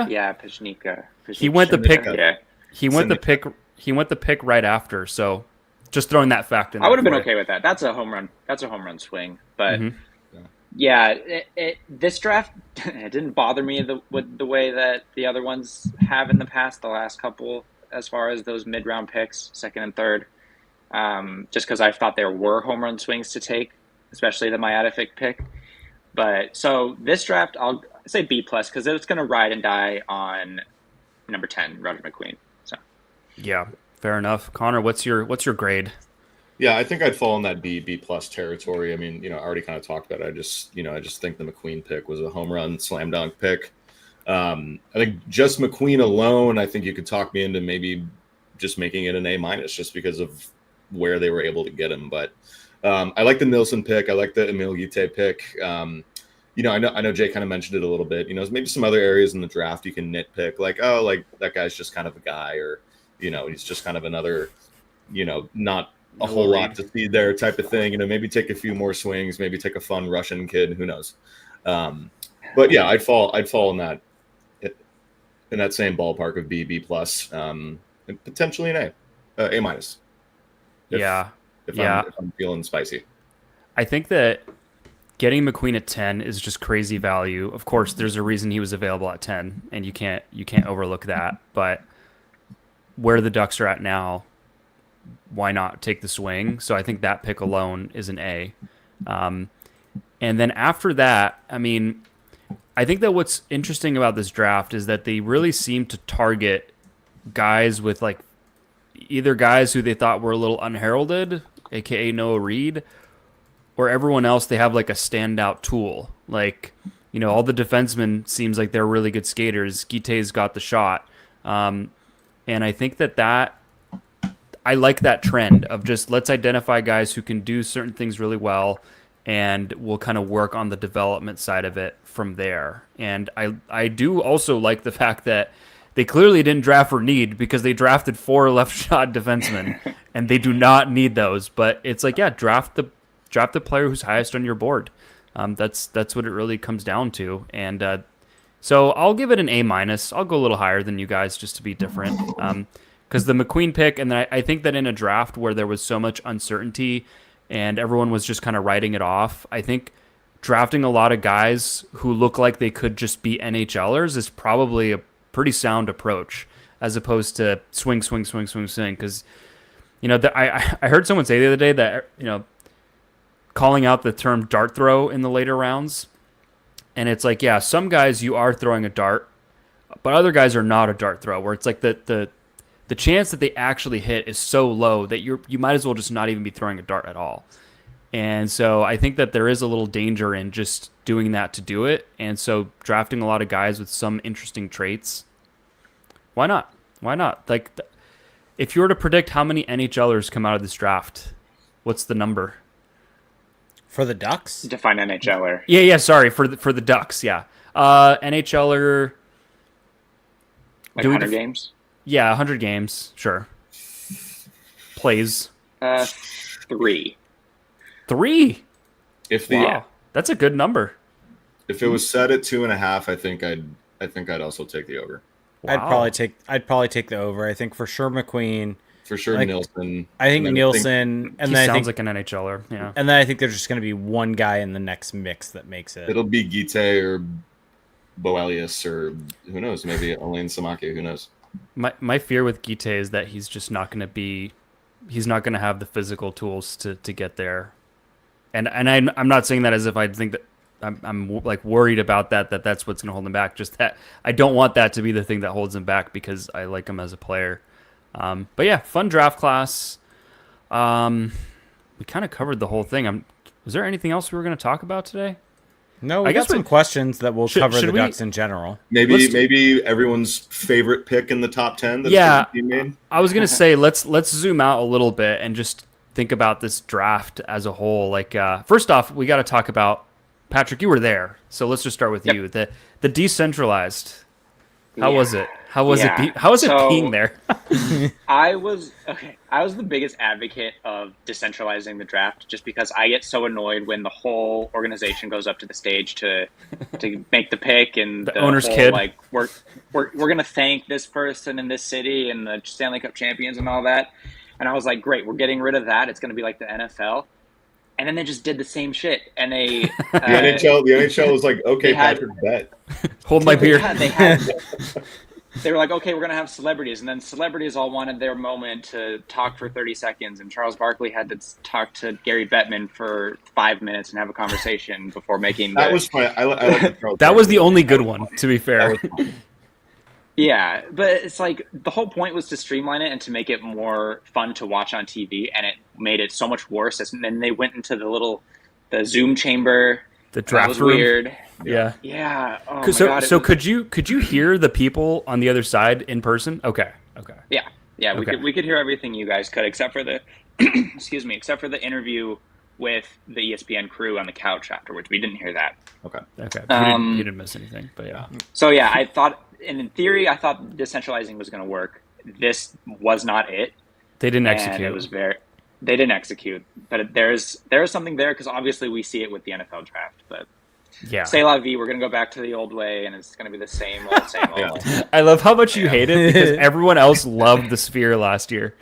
C: Yeah, Pashnika.
A: He went the pick.
C: Yeah.
A: He went the pick. He went the pick right after. So, just throwing that fact in.
C: I would have been okay with that. That's a home run. That's a home run swing. But yeah, this draft it didn't bother me with the way that the other ones have in the past. The last couple, as far as those mid-round picks, second and third, just because I thought there were home run swings to take, especially the Majadovic pick. But so this draft, I'll say B plus because it's going to ride and die on number 10, Roger McQueen. So
A: yeah, fair enough. Connor, what's your grade?
D: Yeah, I think I'd fall in that B plus territory. I mean, I already kind of talked about it. I just think the McQueen pick was a home run slam dunk pick. I think just McQueen alone, I think you could talk me into maybe just making it an A minus just because of where they were able to get him. But I like the Nielsen pick. I like the Emil Gite pick. I know Jay kind of mentioned it a little bit. Maybe some other areas in the draft you can nitpick, like that guy's just kind of a guy, or he's just kind of another, not a whole lot to see there type of thing. Maybe take a few more swings, maybe take a fun Russian kid, who knows. But yeah, I'd fall in that same ballpark of B plus, and potentially an A minus. If I'm feeling spicy.
A: I think that getting McQueen at 10 is just crazy value. Of course, there's a reason he was available at 10, and you can't overlook that. But where the Ducks are at now, why not take the swing? So I think that pick alone is an A. And then after that, I mean, I think that what's interesting about this draft is that they really seem to target guys with like either guys who they thought were a little unheralded, aka Noah Reed, or everyone else. They have like a standout tool. Like, all the defensemen seems like they're really good skaters. Guite's got the shot. And I think that I like that trend of just let's identify guys who can do certain things really well, and we'll kind of work on the development side of it from there. And I do also like the fact that they clearly didn't draft for need, because they drafted 4 left shot defensemen and they do not need those. But it's like, yeah, draft the player who's highest on your board. That's what it really comes down to. And so I'll give it an A minus. I'll go a little higher than you guys just to be different. Because the McQueen pick, and then I think that in a draft where there was so much uncertainty and everyone was just kind of writing it off, I think drafting a lot of guys who look like they could just be NHLers is probably a pretty sound approach, as opposed to swing. Because, I heard someone say the other day that, calling out the term dart throw in the later rounds. And it's like, yeah, some guys you are throwing a dart, but other guys are not a dart throw, where it's like the chance that they actually hit is so low that you might as well just not even be throwing a dart at all. And so I think that there is a little danger in just doing that to do it. And so drafting a lot of guys with some interesting traits, why not? Why not? Like, if you were to predict how many NHLers come out of this draft, what's the number?
B: For the Ducks?
C: Define NHLer.
A: Yeah, sorry, for the Ducks, yeah. NHLer...
C: Like 100 games?
A: Yeah, 100 games, sure. Plays.
C: 3.
A: 3?
C: Wow.
A: That's a good number.
D: If it was set at 2.5, I think I'd also take the over.
A: Wow.
B: I'd probably take the over. I think for sure McQueen.
D: For sure, Nielsen.
B: I think Nielsen,
A: and then sounds like an NHLer. Yeah.
B: And then I think there's just going to be one guy in the next mix that makes it.
D: It'll be Guite or Boelius, or who knows, maybe Alain Samaki. Who knows?
A: My fear with Guite is that he's just not going to be. He's not going to have the physical tools to get there. And I'm not saying that as if I think that I'm like worried about that's what's going to hold him back. Just that I don't want that to be the thing that holds him back, because I like him as a player. But yeah, fun draft class. We kind of covered the whole thing. Was there anything else we were going to talk about today?
B: No, I got some questions that will cover the Ducks in general.
D: Maybe everyone's favorite pick in the top 10. Made.
A: I was going to say let's zoom out a little bit and just think about this draft as a whole. Like, first off, we got to talk about Patrick. You were there, so let's just start with you. The Decentralized. How was it? How was it being there?
C: I was the biggest advocate of decentralizing the draft, just because I get so annoyed when the whole organization goes up to the stage to make the pick, and
A: the owner's kid,
C: like, we're gonna thank this person in this city and the Stanley Cup champions and all that. And I was like, great, we're getting rid of that. It's gonna be like the NFL. And then they just did the same shit, and they
D: the NHL was like, okay, Patrick, bet.
A: Hold my beer.
C: They were like, okay, we're going to have celebrities. And then celebrities all wanted their moment to talk for 30 seconds. And Charles Barkley had to talk to Gary Bettman for 5 minutes and have a conversation before making
D: That was fun. I like
A: that was the only good one, to be fair.
C: Yeah, but it's like the whole point was to streamline it and to make it more fun to watch on TV. And it made it so much worse. And then they went into the Zoom chamber.
A: The draft
C: was
A: room.
C: Weird.
A: Yeah.
C: Yeah. Oh my
A: so
C: God,
A: so could you hear the people on the other side in person? Okay.
C: Yeah.
A: Okay.
C: We could hear everything you guys could, except for the except for the interview with the ESPN crew on the couch afterwards. We didn't hear that.
A: Okay. You didn't miss anything, but yeah.
C: So yeah, I thought, and in theory, I thought decentralizing was going to work. this was not it.
A: They didn't
C: And
A: execute.
C: it was they didn't execute, but there is something there because obviously we see it with the NFL draft. But
A: Yeah.
C: say la vie, we're gonna go back to the old way, and it's gonna be the same old, same old.
A: I love how much you hate it because everyone else loved the Sphere last year.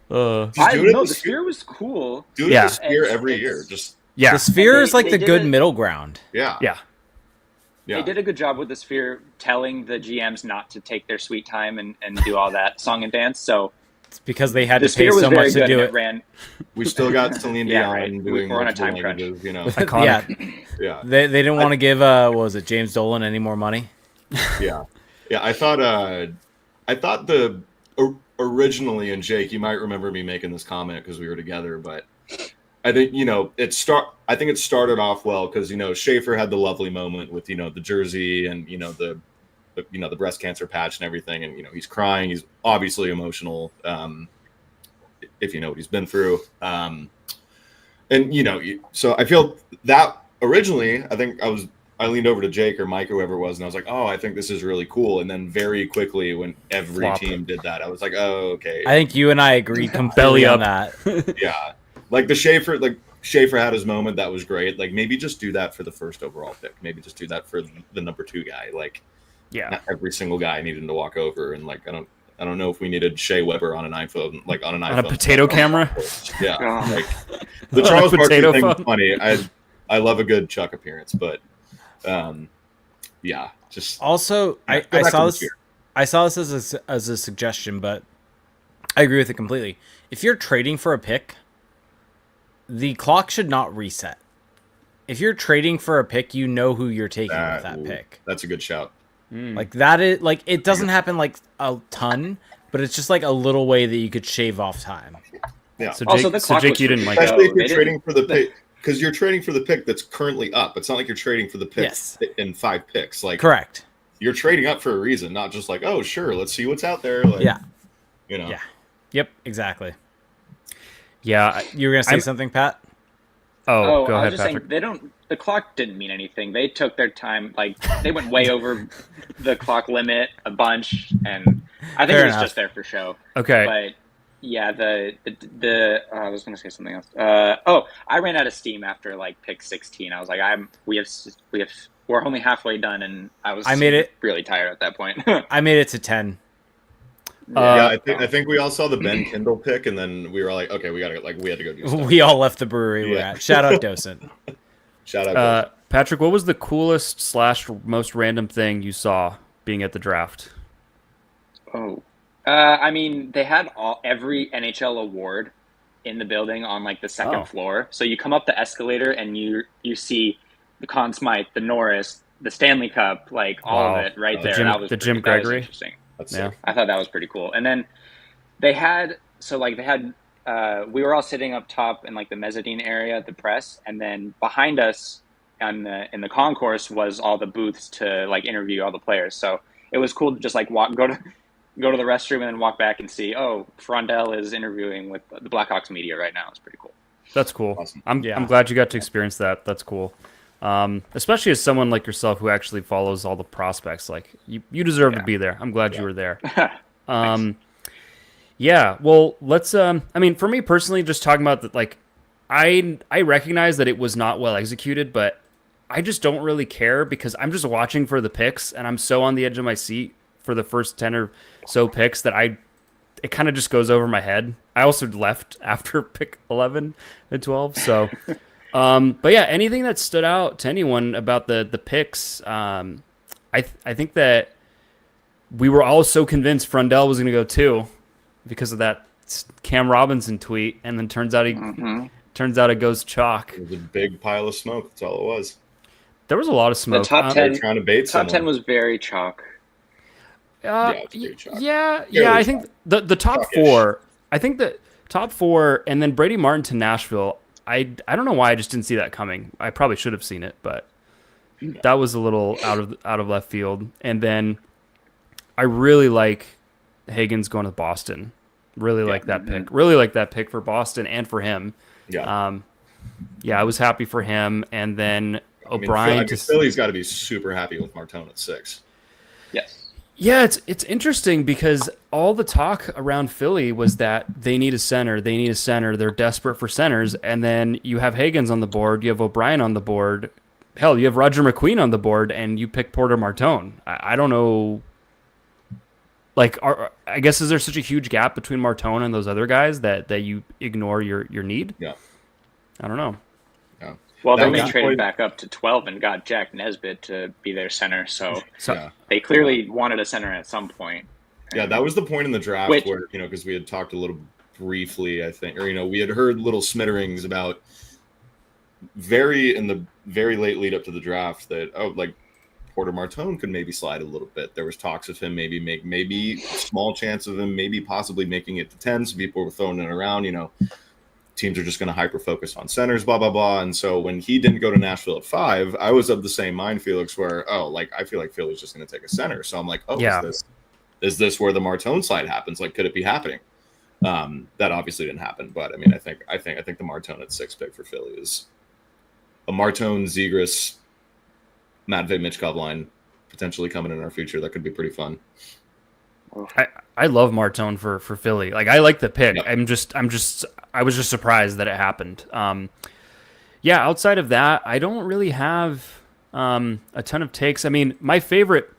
D: Just
C: I
D: do it at
C: know
D: the
C: the Sphere was cool.
D: Do it
A: Yeah.
D: at the Sphere every
C: It's-
D: year. Just
A: Yeah.
B: The Sphere is like
C: They
B: the
C: did
B: good
C: it-
B: middle ground.
D: yeah.
A: Yeah.
C: They did a good job with the Sphere telling the GMs not to take their sweet time and do all that song and dance. So
B: It's because they had
C: the
B: to pay
C: Sphere was
B: so
C: very
B: much to
C: good
B: do
C: and
B: it.
C: it ran.
D: We still got Celine
C: Yeah,
D: Dion
C: right.
D: doing
C: We're on a
D: multiple
C: time crunch.
D: languages, you know.
A: Iconic.
B: Yeah,
D: Yeah.
B: they didn't want to give what was it, James Dolan any more money?
D: Yeah. I thought originally, and Jake, you might remember me making this comment because we were together, but I think it started off well because Schaefer had the lovely moment with the jersey and the breast cancer patch and everything, and he's crying, he's obviously emotional, if you know what he's been through, and so I feel that originally I leaned over to Jake or Mike or whoever it was, and I was like, oh, I think this is really cool. And then very quickly, when every
A: Flop.
D: team did that, I was like, oh, okay.
B: I think you and I agreed completely
A: Belly
B: on
A: up.
B: that.
D: Yeah. Like Schaefer had his moment. That was great. Like, maybe just do that for the first overall pick. Maybe just do that for the number 2 guy. Like,
A: Yeah.
D: not every single guy needed to walk over. And like, I don't know if we needed Shea Weber on an iPhone,
A: On a potato camera.
D: Yeah.
C: Oh.
D: Like, the Charles Barkley
A: potato
D: thing was
A: phone.
D: funny. I love a good Chuck appearance, but just
B: Also,
D: Go
B: I
D: back
B: saw
D: to the
B: this.
D: Sphere.
B: I saw this as a suggestion, but I agree with it completely. If you're trading for a pick, the clock should not reset. If you're trading for a pick, you know who you're taking with that pick.
D: That's a good shout.
B: Like that is like it doesn't happen like a ton, but it's just like a little way that you could shave off time.
D: Yeah.
A: So
C: Also,
A: Jake,
C: the
A: so
C: clock
A: Jake
C: was
A: you didn't
C: free.
A: like it.
D: Especially if
C: They
D: you're
C: didn't-
D: trading for the pick, because you're trading for the pick that's currently up. It's not like you're trading for the pick
B: Yes.
D: in 5 picks. Like,
B: Correct.
D: you're trading up for a reason, not just like, oh, sure, let's see what's out there. Like,
B: Yeah.
D: Yeah.
B: Yep. Exactly.
A: Yeah.
B: You were gonna say
A: I'm-
B: something, Pat?
A: Oh, go
C: I
A: ahead,
C: was just
A: Patrick.
C: saying the clock didn't mean anything. They took their time, like they went way over the clock limit a bunch, and I think
B: Fair
C: it was
B: enough.
C: just there for show.
A: Okay.
C: But yeah, I was going to say something else. I ran out of steam after like pick 16. I was like, we're only halfway done, and
B: I made it-
C: really tired at that point.
B: I made it to 10.
D: I think we all saw the Ben Kindle pick, and then we were like, okay, we had to go do stuff.
B: We all left the brewery we're
D: Yeah.
B: at. Shout out Docent.
D: Shout out.
A: Patrick, what was the coolest / most random thing you saw being at the draft?
C: I mean, they had every NHL award in the building on like the second floor. So you come up the escalator and you see the Conn Smythe, the Norris, the Stanley Cup, like all
A: Wow.
C: of it right
D: The
C: there.
A: Jim-
C: That was
A: the Jim
C: that was
A: Gregory?
C: interesting.
D: That's
A: Yeah.
D: sick.
C: I thought that was pretty cool. And then we were all sitting up top in like the mezzanine area at the press, and then behind us in the concourse was all the booths to like interview all the players. So it was cool to just like go to the restroom and then walk back and see, oh, Frondell is interviewing with the Blackhawks media right now. It's pretty cool.
A: That's cool.
D: Awesome.
A: I'm
B: Yeah.
A: glad you got to experience that. That's cool. Especially as someone like yourself who actually follows all the prospects. Like you deserve to be there. I'm glad you were there. Yeah. Well, let's. I mean, for me personally, just talking about that, like, I recognize that it was not well executed, but I just don't really care because I'm just watching for the picks, and I'm so on the edge of my seat for the first 10 or so picks that it kind of just goes over my head. I also left after pick 11 and 12. So, but yeah, anything that stood out to anyone about the picks, I think that we were all so convinced Frondell was going to go too because of that Cam Robinson tweet. And then turns out it goes chalk.
D: It was a big pile of smoke. That's all it was.
A: There was a lot of smoke.
C: The top
D: They're
C: 10
D: trying to bait
C: top 10
D: someone.
C: was very chalk.
D: it's very chalk.
A: Yeah.
D: Fairly
A: I think the top
D: Chalkish.
A: 4. I think the top 4, and then Brady Martin to Nashville. I don't know why I just didn't see that coming. I probably should have seen it, but that was a little out of left field. And then I really like Hagen's going to Boston. Really like that pick. Really like that pick for Boston and for him.
D: Yeah.
A: Yeah, I was happy for him. And then
D: I mean,
A: O'Brien
D: Philly's got to be super happy with Martone at 6.
C: Yes.
A: Yeah, it's interesting because all the talk around Philly was that they need a center, they need a center, they're desperate for centers, and then you have Higgins on the board, you have O'Brien on the board, hell, you have Roger McQueen on the board, and you pick Porter Martone. I don't know, like, I guess is there such a huge gap between Martone and those other guys that you ignore your need?
D: Yeah.
A: I don't know.
D: Yeah.
C: Well,
D: That
C: then
D: was
C: they
D: the
C: traded
D: point-
C: back up to 12 and got Jack Nesbitt to be their center. So
D: Yeah.
C: they clearly wanted a center at some point.
D: Yeah, that was the point in the draft where, because we had talked a little briefly, I think, or, we had heard little smitterings about in the very late lead up to the draft that, like Porter Martone could maybe slide a little bit. There was talks of him maybe small chance of him maybe possibly making it to 10. So people were throwing it around, teams are just going to hyper focus on centers, blah, blah, blah. And so when he didn't go to Nashville at 5, I was of the same mind, Felix, where, I feel like Philly's just going to take a center. So I'm like,
A: yeah.
D: Is this where the Martone slide happens? Like, could it be happening? That obviously didn't happen. But I mean, I think the Martone at 6 pick for Philly is a Martone, Zegras, Matvey, Michkov line potentially coming in our future. That could be pretty fun.
A: I love Martone for Philly. Like, I like the pick.
D: Yeah.
A: I was just surprised that it happened. Yeah, outside of that, I don't really have a ton of takes. I mean, my favorite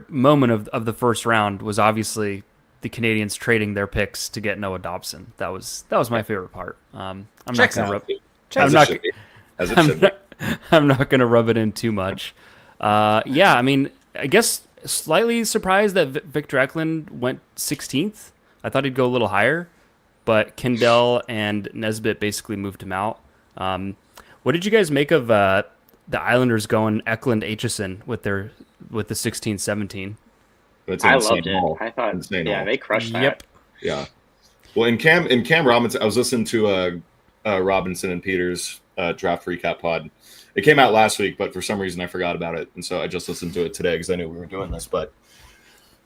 A: moment of the first round was obviously the Canadians trading their picks to get Noah Dobson. That was my favorite part. I'm not going to rub it in too much. Yeah, I mean, I guess slightly surprised that Victor Eklund went 16th. I thought he'd go a little higher, but Kendall and Nesbitt basically moved him out. What did you guys make of the Islanders going Eklund Aitchison with the 16-17?
C: I loved it. I thought, they crushed that.
A: Yep.
D: Yeah. Well, in Cam Robinson, I was listening to Robinson and Peters draft recap pod. It came out last week, but for some reason I forgot about it, and so I just listened to it today because I knew we were doing this. But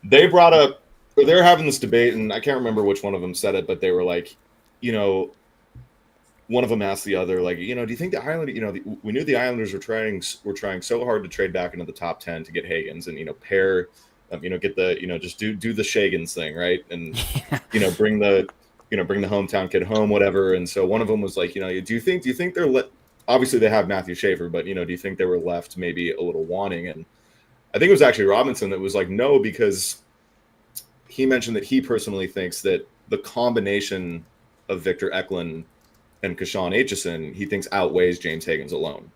D: they brought up, or they were having this debate, and I can't remember which one of them said it, but they were like, one of them asked the other, like, do you think the Islanders, we knew the Islanders were trying so hard to trade back into the top 10 to get Higgins and pair, get the just do the Shagans thing, right, and bring the hometown kid home, whatever. And so one of them was like, do you think they're obviously they have Matthew Schaefer, but do you think they were left maybe a little wanting? And I think it was actually Robinson that was like, no, because he mentioned that he personally thinks that the combination of Victor Eklund and Kashawn Aitchison, he thinks outweighs James Higgins alone.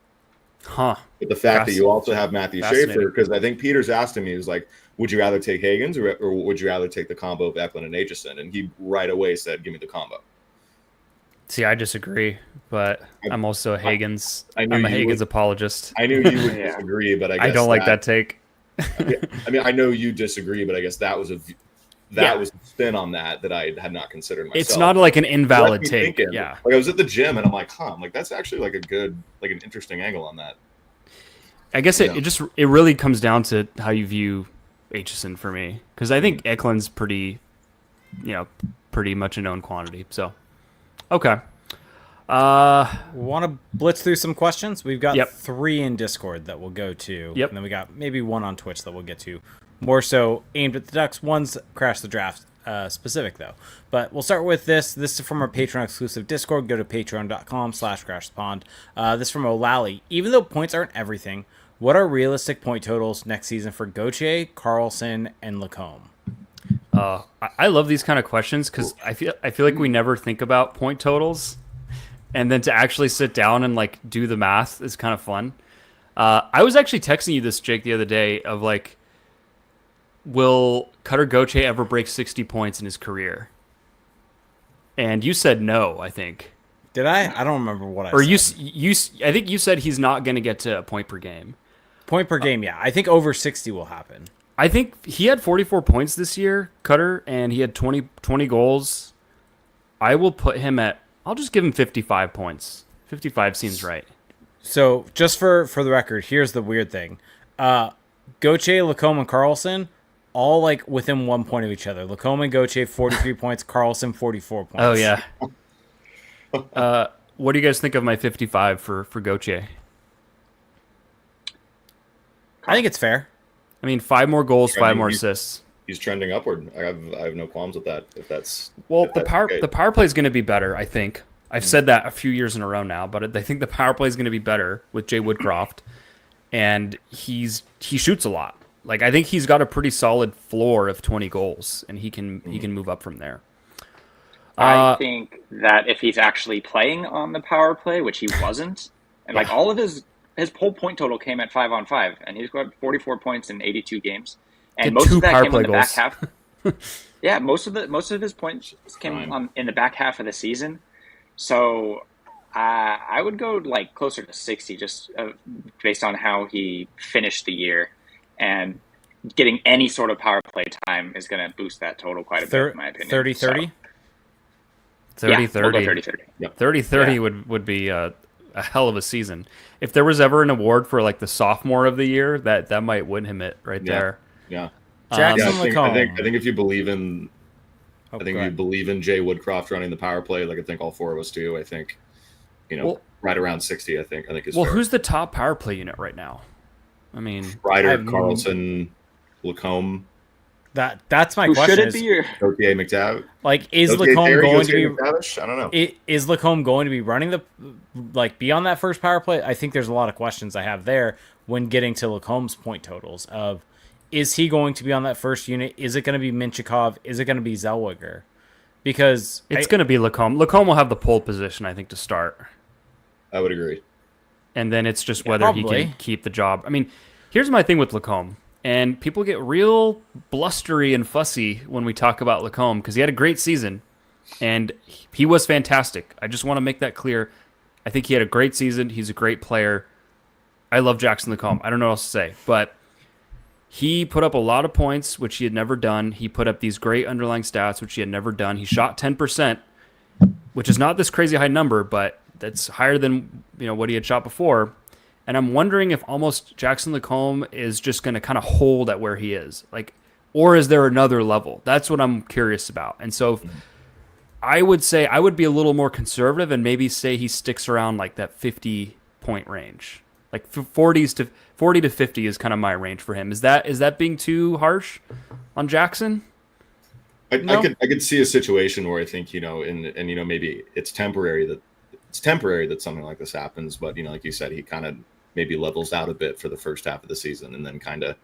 A: Huh.
D: But the fact that you also have Matthew Schaefer, because I think Peters asked him, he was like, would you rather take Higgins or would you rather take the combo of Eklund and Aitchison? And he right away said, give me the combo.
A: See, I disagree, but I'm also a Higgins. I'm a Higgins apologist.
D: I knew you would disagree, but I guess
A: I don't like that take.
D: I mean, I know you disagree, but I guess that was a spin on that I had not considered myself.
A: It's not like an invalid take. Yeah.
D: Like I was at the gym and I'm like, that's actually like an interesting angle on that.
A: I guess it really comes down to how you view Aitchison for me, because I think Eklund's pretty much a known quantity. So, okay.
B: Want to blitz through some questions? We've got 3 in Discord that we'll go to.
A: Yep.
B: And then we got maybe 1 on Twitch that we'll get to. More so aimed at the Ducks. One's Crash the Draft specific, though. But we'll start with this. This is from our Patreon-exclusive Discord. Go to patreon.com/crashthepond. This is from O'Lally. Even though points aren't everything, what are realistic point totals next season for Gauthier, Carlson, and Lacombe?
A: I love these kind of questions because I feel like we never think about point totals, and then to actually sit down and like do the math is kind of fun. I was actually texting you this, Jake, the other day of like, will Cutter Gauthier ever break 60 points in his career? And you said no, I think.
B: Did I? I don't remember what I said.
A: Or I think you said he's not going to get to a point per game.
B: Point per game, yeah. I think over 60 will happen.
A: I think he had 44 points this year, Cutter, and he had 20 goals. I will put him I'll just give him 55 points. 55 seems right.
B: So, just for the record, here's the weird thing. Gauthier, Lacombe, and Carlson, all like within 1 point of each other. Lacombe and Gauthier, 43 points. Carlson, 44 points.
A: Oh, yeah. What do you guys think of my 55 for Gauthier?
B: I think it's fair.
A: I mean, 5 more goals, 5 more
D: He's-
A: assists.
D: He's trending upward. I have no qualms with that. If that's
A: Well, the power play is going to be better, I think. I've
D: Mm-hmm.
A: said that a few years in a row now, but I think the power play is going to be better with Jay Woodcroft, and he shoots a lot. Like, I think he's got a pretty solid floor of 20 goals, and he can move up from there.
C: I think that if he's actually playing on the power play, which he wasn't, and like all of his whole point total came at 5-on-5, and he's got 44 points in 82 games, and
A: Get
C: most
A: 2
C: of that
A: power
C: came
A: play
C: in the back
A: goals.
C: half. Yeah, most of his points came in the back half of the season. So I would go like closer to 60, just based on how he finished the year, and getting any sort of power play time is going to boost that total quite a bit, in my opinion.
B: 30-30?
A: 30-30.
C: We'll go 30-30.
D: Yep.
A: 30-30 would be a hell of a season. If there was ever an award for like the sophomore of the year, that might win him it right there.
D: Yeah.
B: Jackson
D: I
B: LaCombe.
D: think if you believe in
B: Oh,
D: I think
B: go
D: you
B: ahead.
D: believe in Jay Woodcroft running the power play, like I think all 4 of us do. I think, right around 60. I think is
A: Well,
D: fair.
A: who's the top power play unit right now? I mean,
D: Ryder,
B: I've-
D: Carlson, Lacombe,
B: That's my
C: Who
B: question.
C: should it be? Or
D: Gauthier, McTavish.
B: Like, is
D: Gauthier
B: Lacombe
D: Terry,
B: going to
D: Gauthier
B: be
D: McTavish? I don't know.
B: is Lacombe going to be running be on that first power play? I think there's a lot of questions I have there when getting to Lacombe's point totals of, is he going to be on that first unit? Is it going to be Minchikov? Is it going to be Zellweger? Because
A: it's going to be Lacombe. Lacombe will have the pole position, I think, to start.
D: I would agree.
A: And then it's just whether he
B: probably.
A: can keep the job. I mean, here's my thing with Lacombe. And people get real blustery and fussy when we talk about Lacombe because he had a great season. And he was fantastic. I just want to make that clear. I think he had a great season. He's a great player. I love Jackson Lacombe. I don't know what else to say. But he put up a lot of points, which he had never done. He put up these great underlying stats, which he had never done. He shot 10%, which is not this crazy high number, but that's higher than what he had shot before. And I'm wondering if almost Jackson Lacombe is just going to kind of hold at where he is, or is there another level? That's what I'm curious about. And so I would say I would be a little more conservative and maybe say he sticks around like that 50-point range, like 40 to 50 is kind of my range for him. Is that being too harsh on Jackson?
D: I could see a situation where I think maybe it's temporary that something like this happens, but like you said, he kind of maybe levels out a bit for the first half of the season and then kind of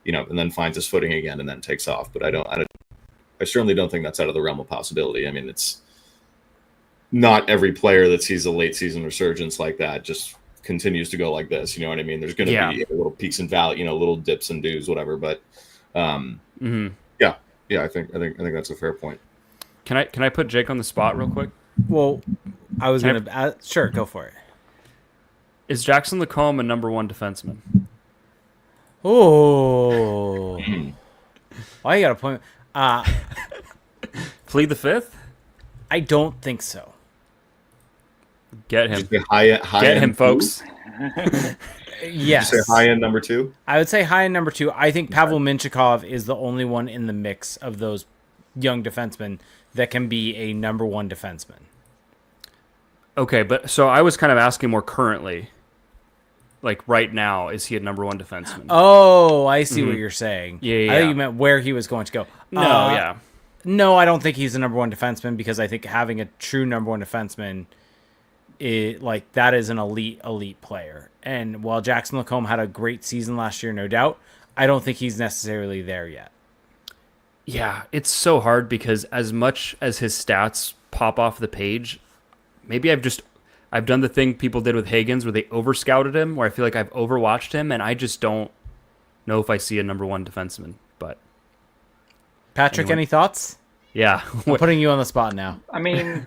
D: and then finds his footing again and then takes off. But I certainly don't think that's out of the realm of possibility. I mean, it's not every player that sees a late season resurgence like that just continues to go like this. You know what I mean? There's going to be little peaks and valleys, little dips and dews, whatever. But yeah, I think that's a fair point.
A: Can I put Jake on the spot real quick?
B: well, I was going to sure, go for it.
A: Is Jackson Lacombe a number 1 defenseman?
B: Oh, why you got a point?
A: Plead the fifth?
B: I don't think so.
A: Get him.
D: Did you say high
A: Get
D: end
A: him, folks.
B: Yes,
D: Did you say high end number 2?
B: I would say high end number 2. I think Pavel Minchikov is the only one in the mix of those young defensemen that can be a number 1 defenseman.
A: Okay, but so I was kind of asking more currently. Like right now, is he a number 1 defenseman?
B: Oh, I see what you're saying.
A: Yeah.
B: I think you meant where he was going to go.
A: No,
B: No, I don't think he's a number 1 defenseman because I think having a true number 1 defenseman, that is an elite player. And while Jackson Lacombe had a great season last year, no doubt, I don't think he's necessarily there yet.
A: Yeah, it's so hard because as much as his stats pop off the page, maybe I've done the thing people did with Higgins where they over-scouted him, where I feel like I've overwatched him, and I just don't know if I see a number 1 defenseman. But
B: Patrick, any thoughts?
A: yeah,
B: I'm putting you on the spot now.
C: I mean,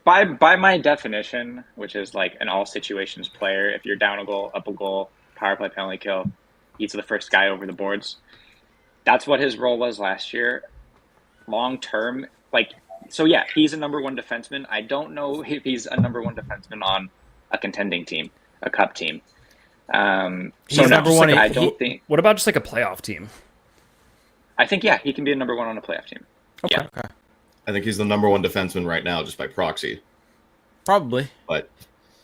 C: by my definition, which is like an all situations player, if you're down a goal, up a goal, power play, penalty kill, he's the first guy over the boards. That's what his role was last year. Long term, so yeah, he's a number 1 defenseman. I don't know if he's a number 1 defenseman on a contending team, a cup team.
B: He's number 1.
C: I don't think.
A: what about just like a playoff team?
C: I think he can be a number 1 on a playoff team.
A: Okay.
C: Yeah.
B: Okay.
D: I think he's the number 1 defenseman right now, just by proxy.
B: Probably.
D: But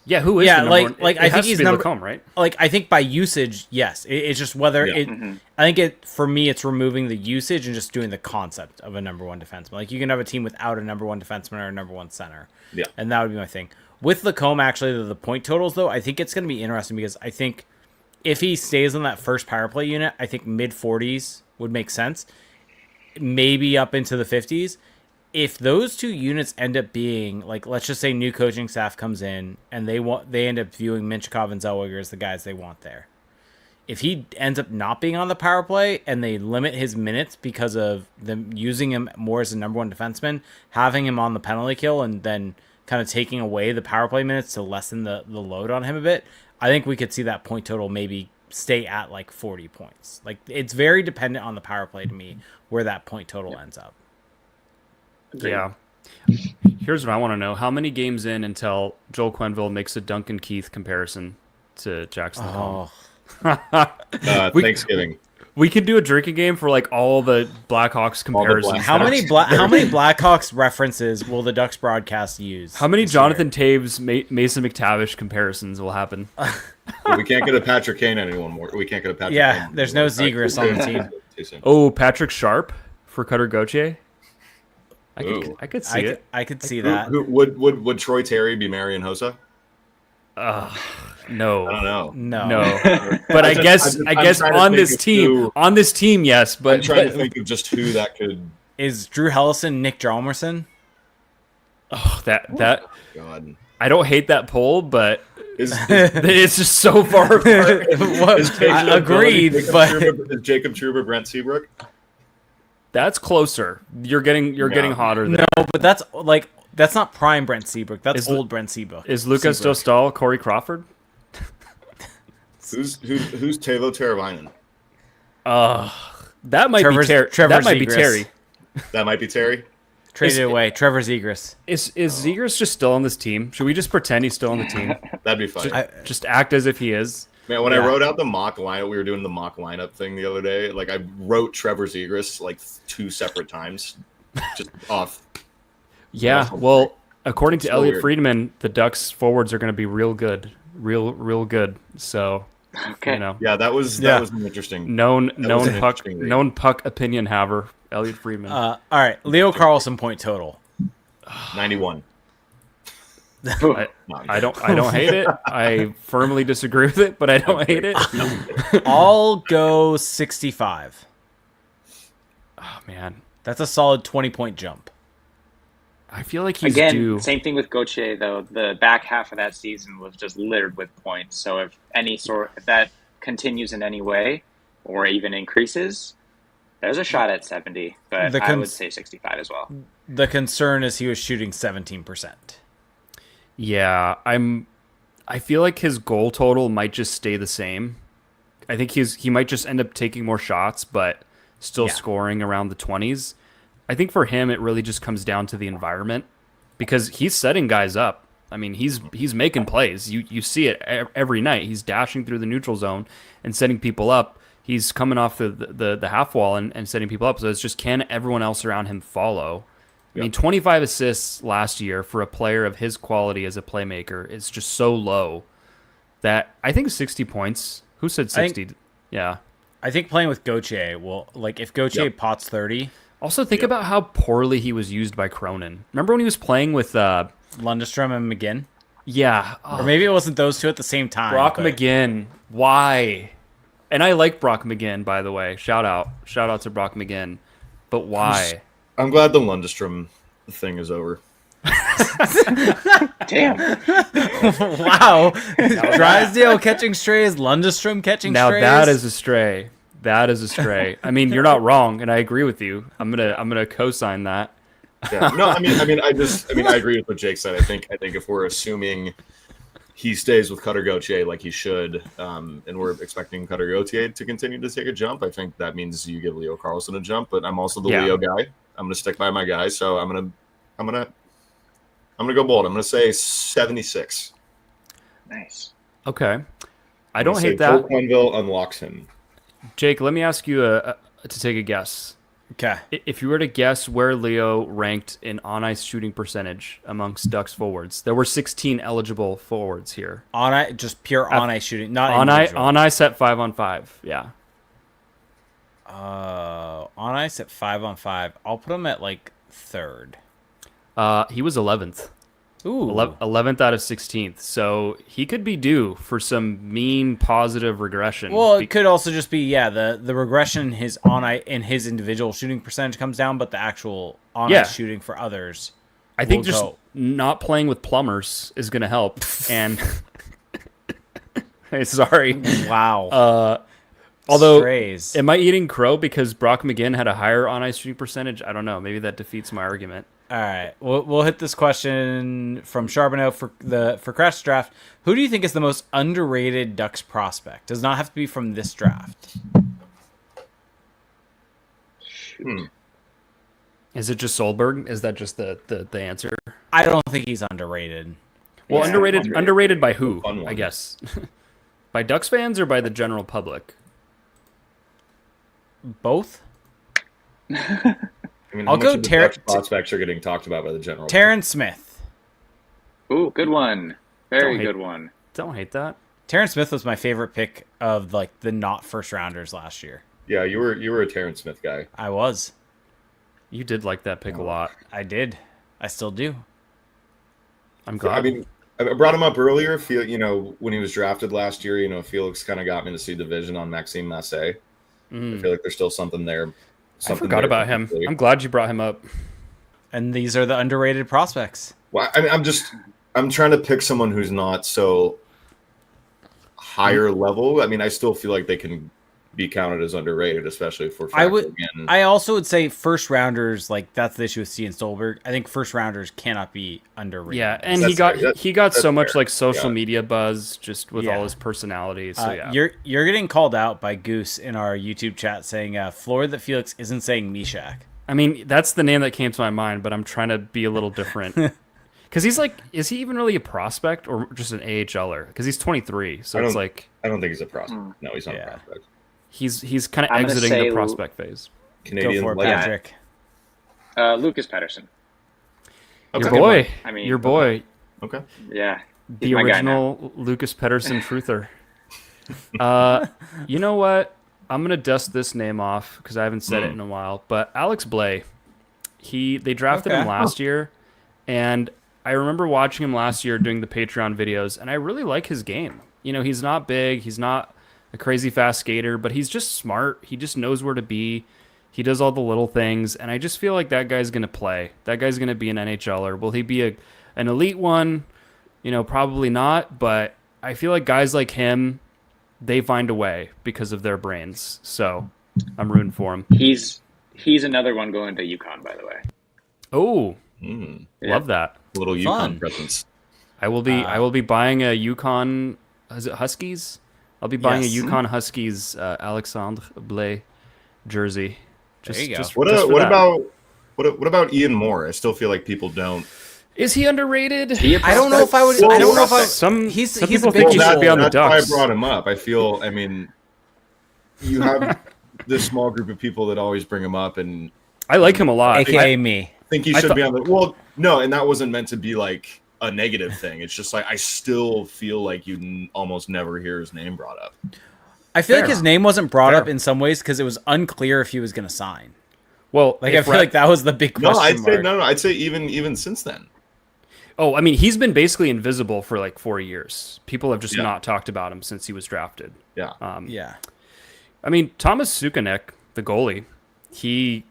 A: Yeah, who is
B: Yeah,
A: the
B: like-
A: number one?
B: like,
A: It
B: I think
A: has to
B: he's
A: be
B: number-
A: Lacombe, right?
B: Like, I think by usage, yes. It's just whether
D: Yeah.
B: I think for me, it's removing the usage and just doing the concept of a number one defenseman. Like, you can have a team without a number one defenseman or a number one center.
D: Yeah.
B: And that would be my thing. With Lacombe, actually, the point totals, though, I think it's going to be interesting because I think if he stays on that first power play unit, I think mid-40s would make sense. Maybe up into the 50s. If those two units end up being, like, let's just say new coaching staff comes in and they end up viewing Minchikov and Zellweger as the guys they want there. If he ends up not being on the power play and they limit his minutes because of them using him more as a number one defenseman, having him on the penalty kill and then kind of taking away the power play minutes to lessen the load on him a bit, I think we could see that point total maybe stay at like 40 points. Like, it's very dependent on the power play to me where that point total ends up.
A: Yeah. Here's what I want to know: how many games in until Joel Quenneville makes a Duncan Keith comparison to Jackson Lacombe?
D: Thanksgiving.
A: We could do a drinking game for like all the Blackhawks comparisons.
D: Black-
B: How many Blackhawks references will the Ducks broadcast use?
A: How many
B: this
A: Jonathan Taves, Mason McTavish comparisons will happen?
D: We can't get a Patrick Kane anyone more. We can't get a Patrick
B: Yeah,
D: Kane
B: there's no
D: anymore.
B: Zegras on the team.
D: Too soon.
A: Oh, Patrick Sharp for Cutter Gauthier. I
D: Ooh.
A: could see it.
B: I could see that.
D: Would Troy Terry be Marion Hossa?
A: No.
D: I don't know.
B: No.
A: But I guess
D: I'm trying to
A: on
D: think
A: this
D: of
A: team,
D: who-
A: on this team, yes.
D: I'm
A: But,
D: trying to think of just who that could.
B: Is Drew Hellison Nick Jalmerson?
A: that
D: God.
A: I don't hate that poll, but
D: Is
A: it's just so far apart.
B: I agreed, but
D: is Jacob Truber Brent Seabrook?
A: That's closer. You're getting hotter there.
B: no, but that's not prime Brent Seabrook. That's
A: Is-
B: old Brent Seabrook.
A: Is Lucas Dostal Corey Crawford?
D: Who's Teuvo Teravainen?
A: That might be Terry.
B: Trevor
A: That might be
B: Zegras.
A: Terry.
D: That might be Terry.
B: Traded away? Trevor Zegras.
A: Is Zegers just still on this team? Should we just pretend he's still on the team?
D: That'd be fun.
A: Just act as if he is.
D: Man, when
B: Yeah.
D: I wrote out the mock lineup, we were doing the mock lineup thing the other day. Like, I wrote Trevor Zegras like 2 separate times, just off.
A: Yeah. Well, according to
D: So
A: Elliot
D: weird.
A: Friedman, the Ducks forwards are going to be real good, real good. So,
C: Okay.
A: you know,
D: Yeah, that was an interesting.
A: known
D: was an
A: puck
D: interesting read.
A: known puck opinion haver, Elliot Friedman.
B: All right, Leo Carlson point total.
D: 91.
A: I don't hate it. I firmly disagree with it, but I don't hate it.
B: I'll go 65.
A: Oh man,
B: That's a solid 20-point jump.
A: I feel like he's
C: Again,
A: due.
C: same thing with Gauthier, though. The back half of that season was just littered with points. So if that continues in any way, or even increases, there's a shot at 70. But I would say 65 as well.
B: The concern is he was shooting 17%.
A: Yeah, I feel like his goal total might just stay the same. I think he might just end up taking more shots, but still scoring around the 20s. I think for him, it really just comes down to the environment because he's setting guys up. I mean, he's making plays. You see it every night. He's dashing through the neutral zone and setting people up. He's coming off the half wall and setting people up. So it's just, can everyone else around him follow? I mean, 25 assists last year for a player of his quality as a playmaker is just so low that I think 60 points. Who said 60? Yeah.
B: I think playing with Gauthier will, like, if Gauthier pots 30,
A: Also, think about how poorly he was used by Cronin. Remember when he was playing with
B: Lundestrom and McGinn?
A: yeah,
B: Or maybe it wasn't those two at the same time.
A: Brock
B: but-
A: McGinn. Why? And I like Brock McGinn, by the way. Shout out to Brock McGinn. But why?
D: I'm glad the Lundestrom thing is over.
C: Damn.
B: Wow. Drysdale catching strays, Lundestrom catching
A: Now
B: strays.
A: that is a stray. That is a stray. I mean, you're not wrong, and I agree with you. I'm gonna co-sign that.
D: Yeah. No, I agree with what Jake said. I think if we're assuming he stays with Cutter Gauthier like he should, and we're expecting Cutter Gauthier to continue to take a jump, I think that means you give Leo Carlson a jump. But I'm also the Leo guy. I'm gonna stick by my guy, so I'm gonna go bold. I'm gonna say 76.
C: Nice.
A: Okay. I don't hate
D: Joel
A: that.
D: Quenneville unlocks him.
A: Jake, let me ask you to take a guess.
B: Okay.
A: If you were to guess where Leo ranked in on-ice shooting percentage amongst Ducks forwards, there were 16 eligible forwards here.
B: Just pure on-ice shooting, not
A: On ice at 5-on-5. Yeah.
B: On ice at 5-on-5. I'll put him at like third.
A: He was 11th.
B: Ooh.
A: 11th out of 16th. So he could be due for some mean positive regression.
B: Well, it could also just be the regression in his his individual shooting percentage comes down, but the actual on-ice shooting for others.
A: I think just not playing with plumbers is going to help. And hey, sorry.
B: Wow.
A: Although,
B: Strays.
A: am I eating crow because Brock McGinn had a higher on-ice shooting percentage? I don't know. Maybe that defeats my argument.
B: All right, we'll hit this question from Charbonneau for Crash Draft. Who do you think is the most underrated Ducks prospect? Does not have to be from this draft.
A: Is it just Solberg? Is that just the answer?
B: I don't think he's underrated.
A: Well, underrated by who?
D: Fun one.
A: I guess by Ducks fans or by the general public.
B: Both.
D: I mean,
B: I'll go
D: prospects are getting talked about by the general.
B: Terrence Smith.
C: Ooh, good one. Very good one.
A: Don't hate that.
B: Terrence Smith was my favorite pick of like the not first rounders last year.
D: Yeah, you were a Terrence Smith guy.
B: I was.
A: You did like that pick a lot.
B: I did. I still do.
A: I'm glad.
D: I mean, I brought him up earlier. When he was drafted last year, Felix kind of got me to see the vision on Maxime Massé. I feel like there's still something there.
A: I forgot about him. I'm glad you brought him up.
B: And these are the underrated prospects.
D: Well, I mean, I'm trying to pick someone who's not so higher level. I mean, I still feel like they can be counted as underrated, especially if we're
B: I also would say first rounders, like that's the issue with Steven Stolberg. I think first rounders cannot be underrated.
A: Yeah, and he got so much like social media buzz just with all his personality. So
B: you're getting called out by Goose in our YouTube chat saying Floor that Felix isn't saying Mishak.
A: I mean, that's the name that came to my mind, but I'm trying to be a little different. Because he's like, is he even really a prospect or just an AHLer? Because he's 23, so it's like
D: I don't think he's a prospect. No, he's not a prospect.
A: He's kind of exiting the prospect phase.
D: Canadian.
B: Go for it, Patrick.
C: Lucas Pettersson.
A: Okay. Your boy.
D: Okay.
C: Yeah.
A: The original Lucas Pettersson truther. You know what? I'm gonna dust this name off because I haven't said it in a while. But Alex Blais, they drafted him last year, and I remember watching him last year doing the Patreon videos, and I really like his game. He's not big, he's not a crazy fast skater, but he's just smart. He just knows where to be. He does all the little things, and I just feel like that guy's gonna play. That guy's gonna be an NHLer. Will he be an elite one? Probably not. But I feel like guys like him, they find a way because of their brains. So I'm rooting for him.
C: He's another one going to UConn, by the way.
A: Oh, love that.
D: A little UConn presence.
A: I will be buying a UConn. Is it Huskies? I'll be buying a UConn Huskies Alexandre Blais jersey.
D: What about Ian Moore? I still feel like people don't.
A: Is he underrated?
B: I don't know if I would. I don't know if I.
A: Some
B: he's
A: people
B: a big
A: think he should be on the Ducks.
D: That's why I brought him up. I mean, you have this small group of people that always bring him up, and
A: I like him a lot.
B: AKA me.
D: I think he should be on the. Well, no, and that wasn't meant to be like a negative thing. It's just like I still feel like you almost never hear his name brought up.
B: I feel like his name wasn't brought up in some ways because it was unclear if he was going to sign.
A: Well,
B: I feel like that was the big question mark.
D: I'd say even since then.
A: Oh, I mean, he's been basically invisible for like 4 years. People have just not talked about him since he was drafted.
D: Yeah.
A: I mean, Thomas Sukanek, the goalie, he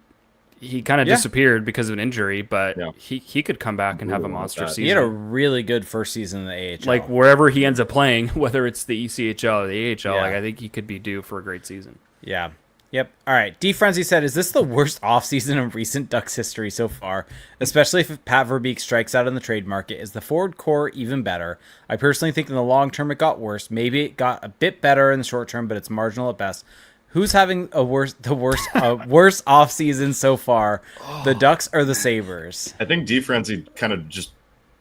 A: kind of disappeared because of an injury, but he could come back and have a monster season.
B: He had a really good first season in the AHL.
A: Like wherever he ends up playing, whether it's the ECHL or the AHL, like I think he could be due for a great season.
B: Yeah. Yep. All right. D Frenzy said, "Is this the worst offseason in recent Ducks history so far? Especially if Pat Verbeek strikes out in the trade market. Is the forward core even better? I personally think in the long term it got worse. Maybe it got a bit better in the short term, but it's marginal at best. Who's having the worst offseason so far? The Ducks or the Sabres?"
D: I think D Frenzy kind of just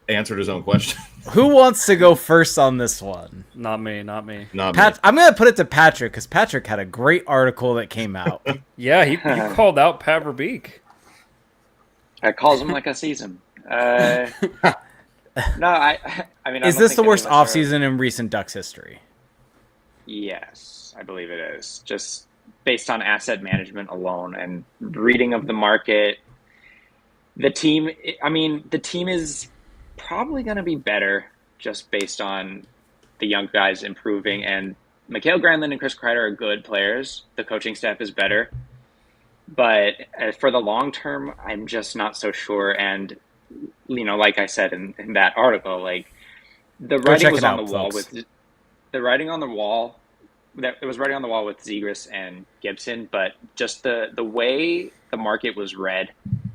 D: answered his own question.
B: Who wants to go first on this one?
A: Not me. Not me.
D: Not
B: Pat,
D: me.
B: I'm going to put it to Patrick because Patrick had a great article that came out.
A: Yeah, he called out Pat Verbeek.
C: I calls him like a season. No, I mean, I
B: Is
C: don't
B: this
C: think
B: the
C: any
B: worst
C: of us are-
B: offseason in recent Ducks history?
C: Yes, I believe it is. Just based on asset management alone and reading of the market, the team. I mean, the team is probably going to be better just based on the young guys improving. And Mikhail Granlund and Chris Kreider are good players. The coaching staff is better. But for the long term, I'm just not so sure. And, you know, like I said in that article, like the writing was on the wall with the writing on the wall. That it was writing on the wall with Zegras and Gibson, but just the way the market was read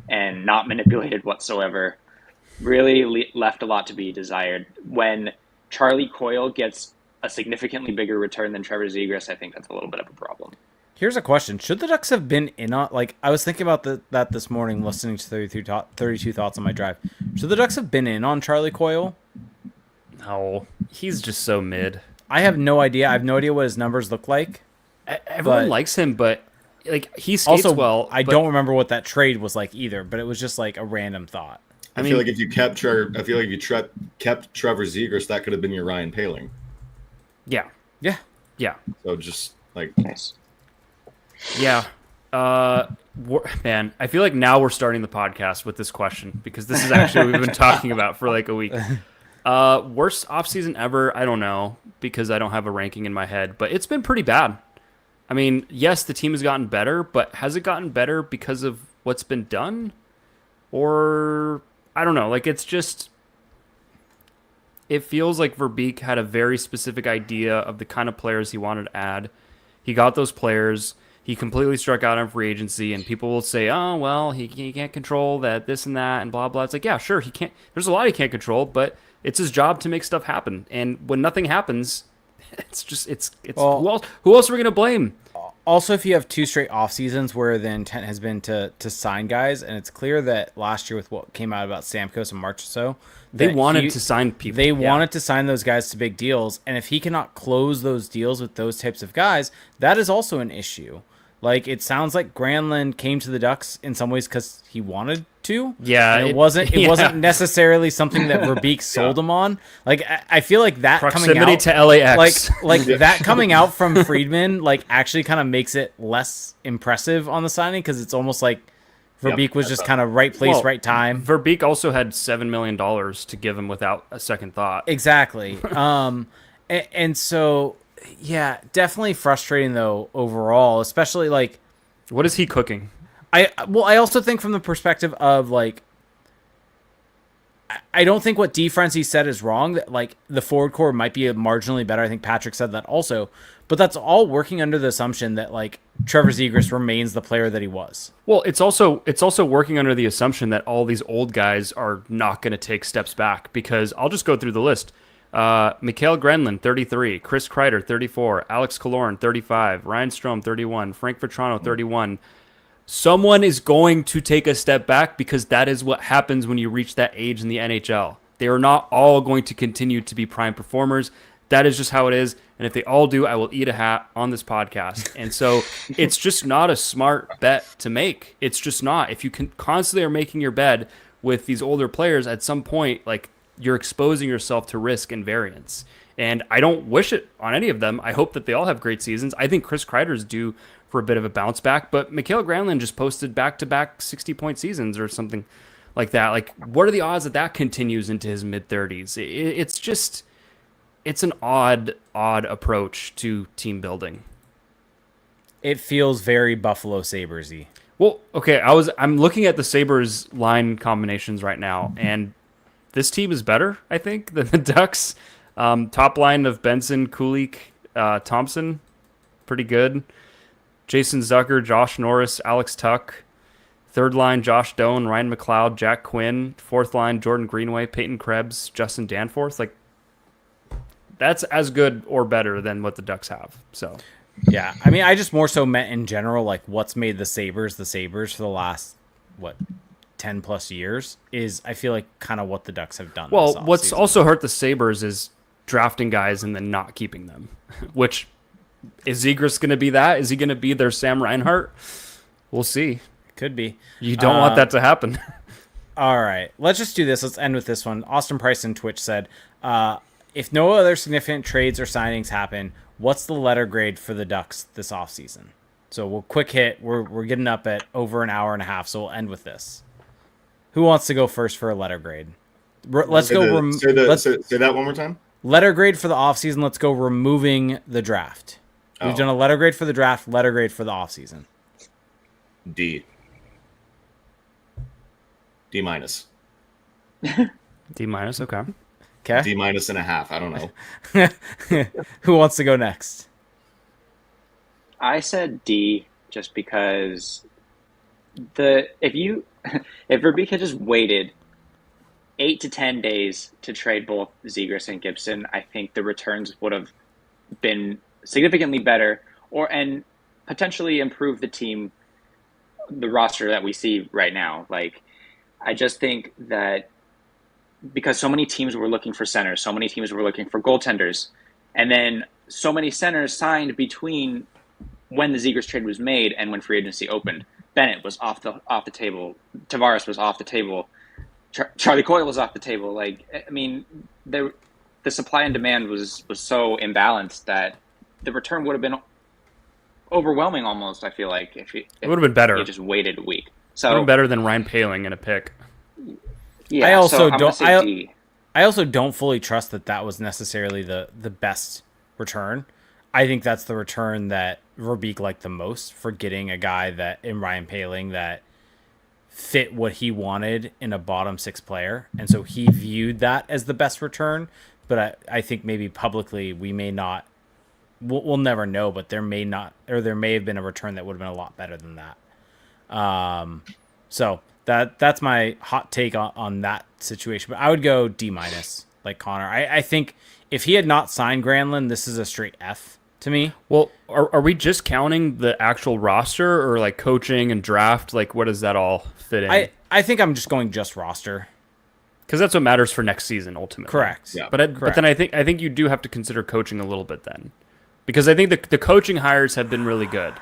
C: and not manipulated whatsoever really left a lot to be desired. When Charlie Coyle gets a significantly bigger return than Trevor Zegras, I think that's a little bit of a problem.
B: Here's a question. Should the Ducks have been in on... Like, I was thinking about that this morning, listening to 32 Thoughts on my drive. Should the Ducks have been in on Charlie Coyle?
A: No, he's just so mid.
B: I have no idea. I have no idea what his numbers look like.
A: Everyone likes him, but like he skates
B: Also,
A: well.
B: I don't remember what that trade was like either, but it was just like a random thought.
D: I feel like if you kept Trevor Zegras, that could have been your Ryan Poehling.
A: Yeah.
B: Yeah.
A: Yeah.
D: So just like
C: Nice.
A: Yeah. Man, I feel like now we're starting the podcast with this question because this is actually what we've been talking about for like a week. Worst offseason ever? I don't know because I don't have a ranking in my head, but it's been pretty bad. I mean, yes, the team has gotten better, but has it gotten better because of what's been done? Or, I don't know, like it's just, it feels like Verbeek had a very specific idea of the kind of players he wanted to add. He got those players. He completely struck out on free agency, and people will say, oh, well, he can't control that, this and that, and blah, blah. It's like, yeah, sure, he can't. There's a lot he can't control, but it's his job to make stuff happen. And when nothing happens, it's just, it's
B: Well,
A: who else are we going to blame?
B: Also, if you have two straight off seasons where the intent has been to sign guys, and it's clear that last year with what came out about Stamkos and Marchessault,
A: They wanted to sign people.
B: They wanted to sign those guys to big deals, and if he cannot close those deals with those types of guys, that is also an issue. Like, it sounds like Granlund came to the Ducks in some ways because he wanted to.
A: Yeah,
B: and it wasn't necessarily something that Verbeek sold him on. Like, I feel like that
A: proximity
B: coming out
A: to LAX,
B: like that coming out from Friedman, like actually kind of makes it less impressive on the signing because it's almost like Verbeek was just kind of right place, right time.
A: Verbeek also had $7 million to give him without a second thought.
B: Exactly. And so, yeah, definitely frustrating though overall, especially like
A: what is he cooking?
B: I also think from the perspective of like, I don't think what DeFrenzy said is wrong. That like the forward core might be marginally better. I think Patrick said that also, but that's all working under the assumption that like Trevor Zegras remains the player that he was.
A: Well, it's also working under the assumption that all these old guys are not going to take steps back because I'll just go through the list. Mikhail Granlund, 33, Chris Kreider, 34, Alex Killorn, 35, Ryan Strome, 31, Frank Vetrano, 31. Someone is going to take a step back because that is what happens when you reach that age in the NHL. They are not all going to continue to be prime performers. That is just how it is. And if they all do, I will eat a hat on this podcast. And so it's just not a smart bet to make. It's just not. If you constantly are making your bed with these older players, at some point, like you're exposing yourself to risk and variance. And I don't wish it on any of them. I hope that they all have great seasons. I think Chris Kreider's due for a bit of a bounce back, but Mikhail Granlund just posted back-to-back 60-point seasons or something like that. Like, what are the odds that that continues into his mid-30s? It's an odd approach to team building.
B: It feels very Buffalo Sabres-y.
A: Well, okay, I'm looking at the Sabres line combinations right now, and this team is better, I think, than the Ducks. Top line of Benson, Kulik, Thompson, pretty good. Jason Zucker, Josh Norris, Alex Tuck. Third line, Josh Doan, Ryan McLeod, Jack Quinn. Fourth line, Jordan Greenway, Peyton Krebs, Justin Danforth. Like, that's as good or better than what the Ducks have. So,
B: yeah, I mean, I just more so meant in general, like what's made the Sabres for the last 10 plus years is, I feel like, kind of what the Ducks have done.
A: Well,
B: this
A: what's
B: offseason.
A: also hurt the Sabres is drafting guys and then not keeping them. Which, is Zegras going to be that? Is he going to be their Sam Reinhart? We'll see.
B: Could be.
A: You don't want that to happen.
B: All right, let's just do this. Let's end with this one. Austin Price in Twitch said, if no other significant trades or signings happen, what's the letter grade for the Ducks this offseason? So we'll quick hit. We're getting up at over an hour and a half, so we'll end with this. Who wants to go first for a letter grade? Let's go.
D: Say that one more time.
B: Letter grade for the offseason. Let's go removing the draft. We've done a letter grade for the draft, letter grade for the offseason.
D: D minus.
A: D minus, okay.
B: Okay.
D: D minus and a half. I don't know.
B: Who wants to go next?
C: I said D just because if Verbeek had just waited 8 to 10 days to trade both Zegras and Gibson, I think the returns would have been significantly better and potentially improve the roster that we see right now. Like, I just think that because so many teams were looking for centers, so many teams were looking for goaltenders, and then so many centers signed between when the Zegras trade was made and when free agency opened. Bennett was off the table. Tavares was off the table. Charlie Coyle was off the table. Like, I mean, the supply and demand was so imbalanced that the return would have been overwhelming almost, I feel like, if it
A: would have been better.
C: You just waited a week.
A: So it would have been better than Ryan Poehling in a pick.
C: Yeah,
B: I also
C: I
B: also don't fully trust that was necessarily the best return. I think that's the return that Verbeek liked the most for getting a guy that in Ryan Poehling that fit what he wanted in a bottom six player. And so he viewed that as the best return. But I think maybe publicly we may not, we'll never know, but there may have been a return that would have been a lot better than that. So that's my hot take on that situation. But I would go D minus, like Connor. I think if he had not signed Granlund, this is a straight F to me.
A: Well, are we just counting the actual roster or like coaching and draft? Like, what does that all fit in?
B: I think I'm just going just roster.
A: Because that's what matters for next season, ultimately.
B: Correct.
A: Yeah. But then I think you do have to consider coaching a little bit then. Because I think the coaching hires have been really good.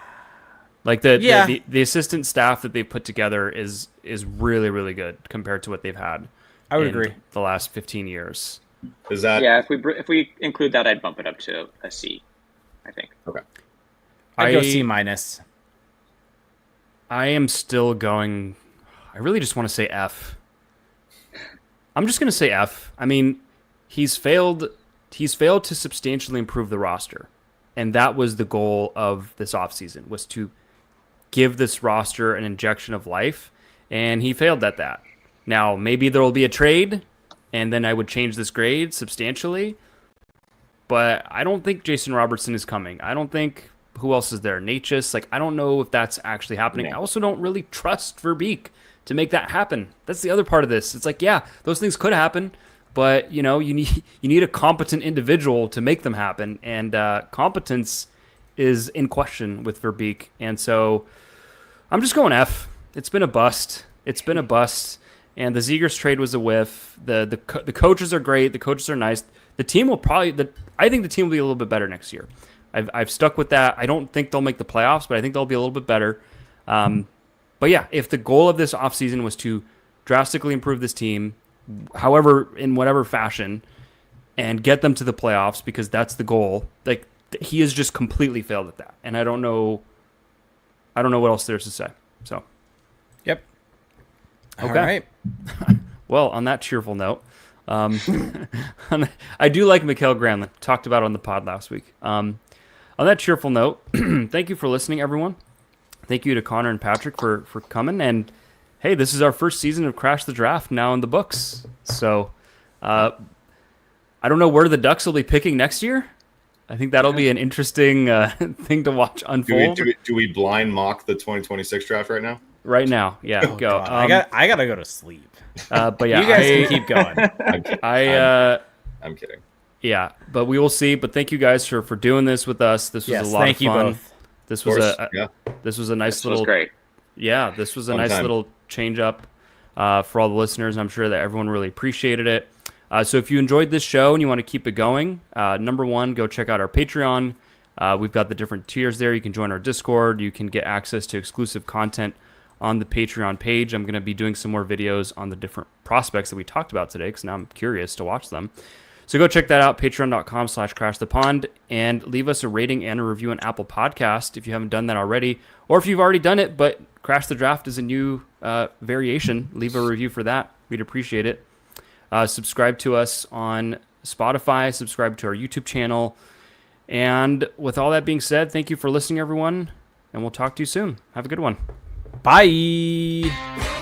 A: Like the assistant staff that they've put together is really, really good compared to what they've had.
B: I would agree.
A: The last 15 years.
D: Is that?
C: Yeah, if we include that, I'd bump it up to a C, I think.
D: Okay.
B: I'd go C minus.
A: I am still going. I really just want to say F. I'm just going to say F. I mean, he's failed to substantially improve the roster. And that was the goal of this offseason, was to give this roster an injection of life. And he failed at that. Now, maybe there will be a trade, and then I would change this grade substantially. But I don't think Jason Robertson is coming. I don't think, who else is there? Natchez. Like, I don't know if that's actually happening. I also don't really trust Verbeek to make that happen. That's the other part of this. It's like, yeah, those things could happen, but you need a competent individual to make them happen, and competence is in question with Verbeek. And so I'm just going F. It's been a bust. And the Zegras trade was a whiff. The coaches are great. The coaches are nice. The team will I think the team will be a little bit better next year. I've stuck with that. I don't think they'll make the playoffs, but I think they'll be a little bit better. But yeah, if the goal of this offseason was to drastically improve this team, however, in whatever fashion, and get them to the playoffs, because that's the goal, like, he has just completely failed at that. And I don't know what else there's to say. So,
B: yep.
A: Okay.
B: All right.
A: Well, on that cheerful note, I do like Mikael Granlund. Talked about it on the pod last week. On that cheerful note, thank you for listening, everyone. Thank you to Connor and Patrick for coming. And hey, this is our first season of Crash the Draft now in the books. So I don't know where the Ducks will be picking next year. I think that'll be an interesting thing to watch unfold.
D: Do we blind mock the 2026 draft right now?
A: Right now, yeah, go.
B: I gotta go to sleep.
A: But yeah,
B: you guys can keep going.
D: I'm kidding.
A: Yeah, but we will see. But thank you guys for doing this with us. This was a lot of fun.
B: Thank you both.
A: This was a nice little.
C: Was great.
A: Yeah, this was a nice little change up. for all the listeners. I'm sure that everyone really appreciated it. So if you enjoyed this show and you want to keep it going, number one, go check out our Patreon. We've got the different tiers there. You can join our Discord. You can get access to exclusive content on the Patreon page. I'm going to be doing some more videos on the different prospects that we talked about today because now I'm curious to watch them. So go check that out, patreon.com/crashthepond, and leave us a rating and a review on Apple Podcast if you haven't done that already. Or if you've already done it, but Crash the Draft is a new variation, leave a review for that. We'd appreciate it. Subscribe to us on Spotify, subscribe to our YouTube channel. And with all that being said, thank you for listening, everyone, and we'll talk to you soon. Have a good one.
B: Bye.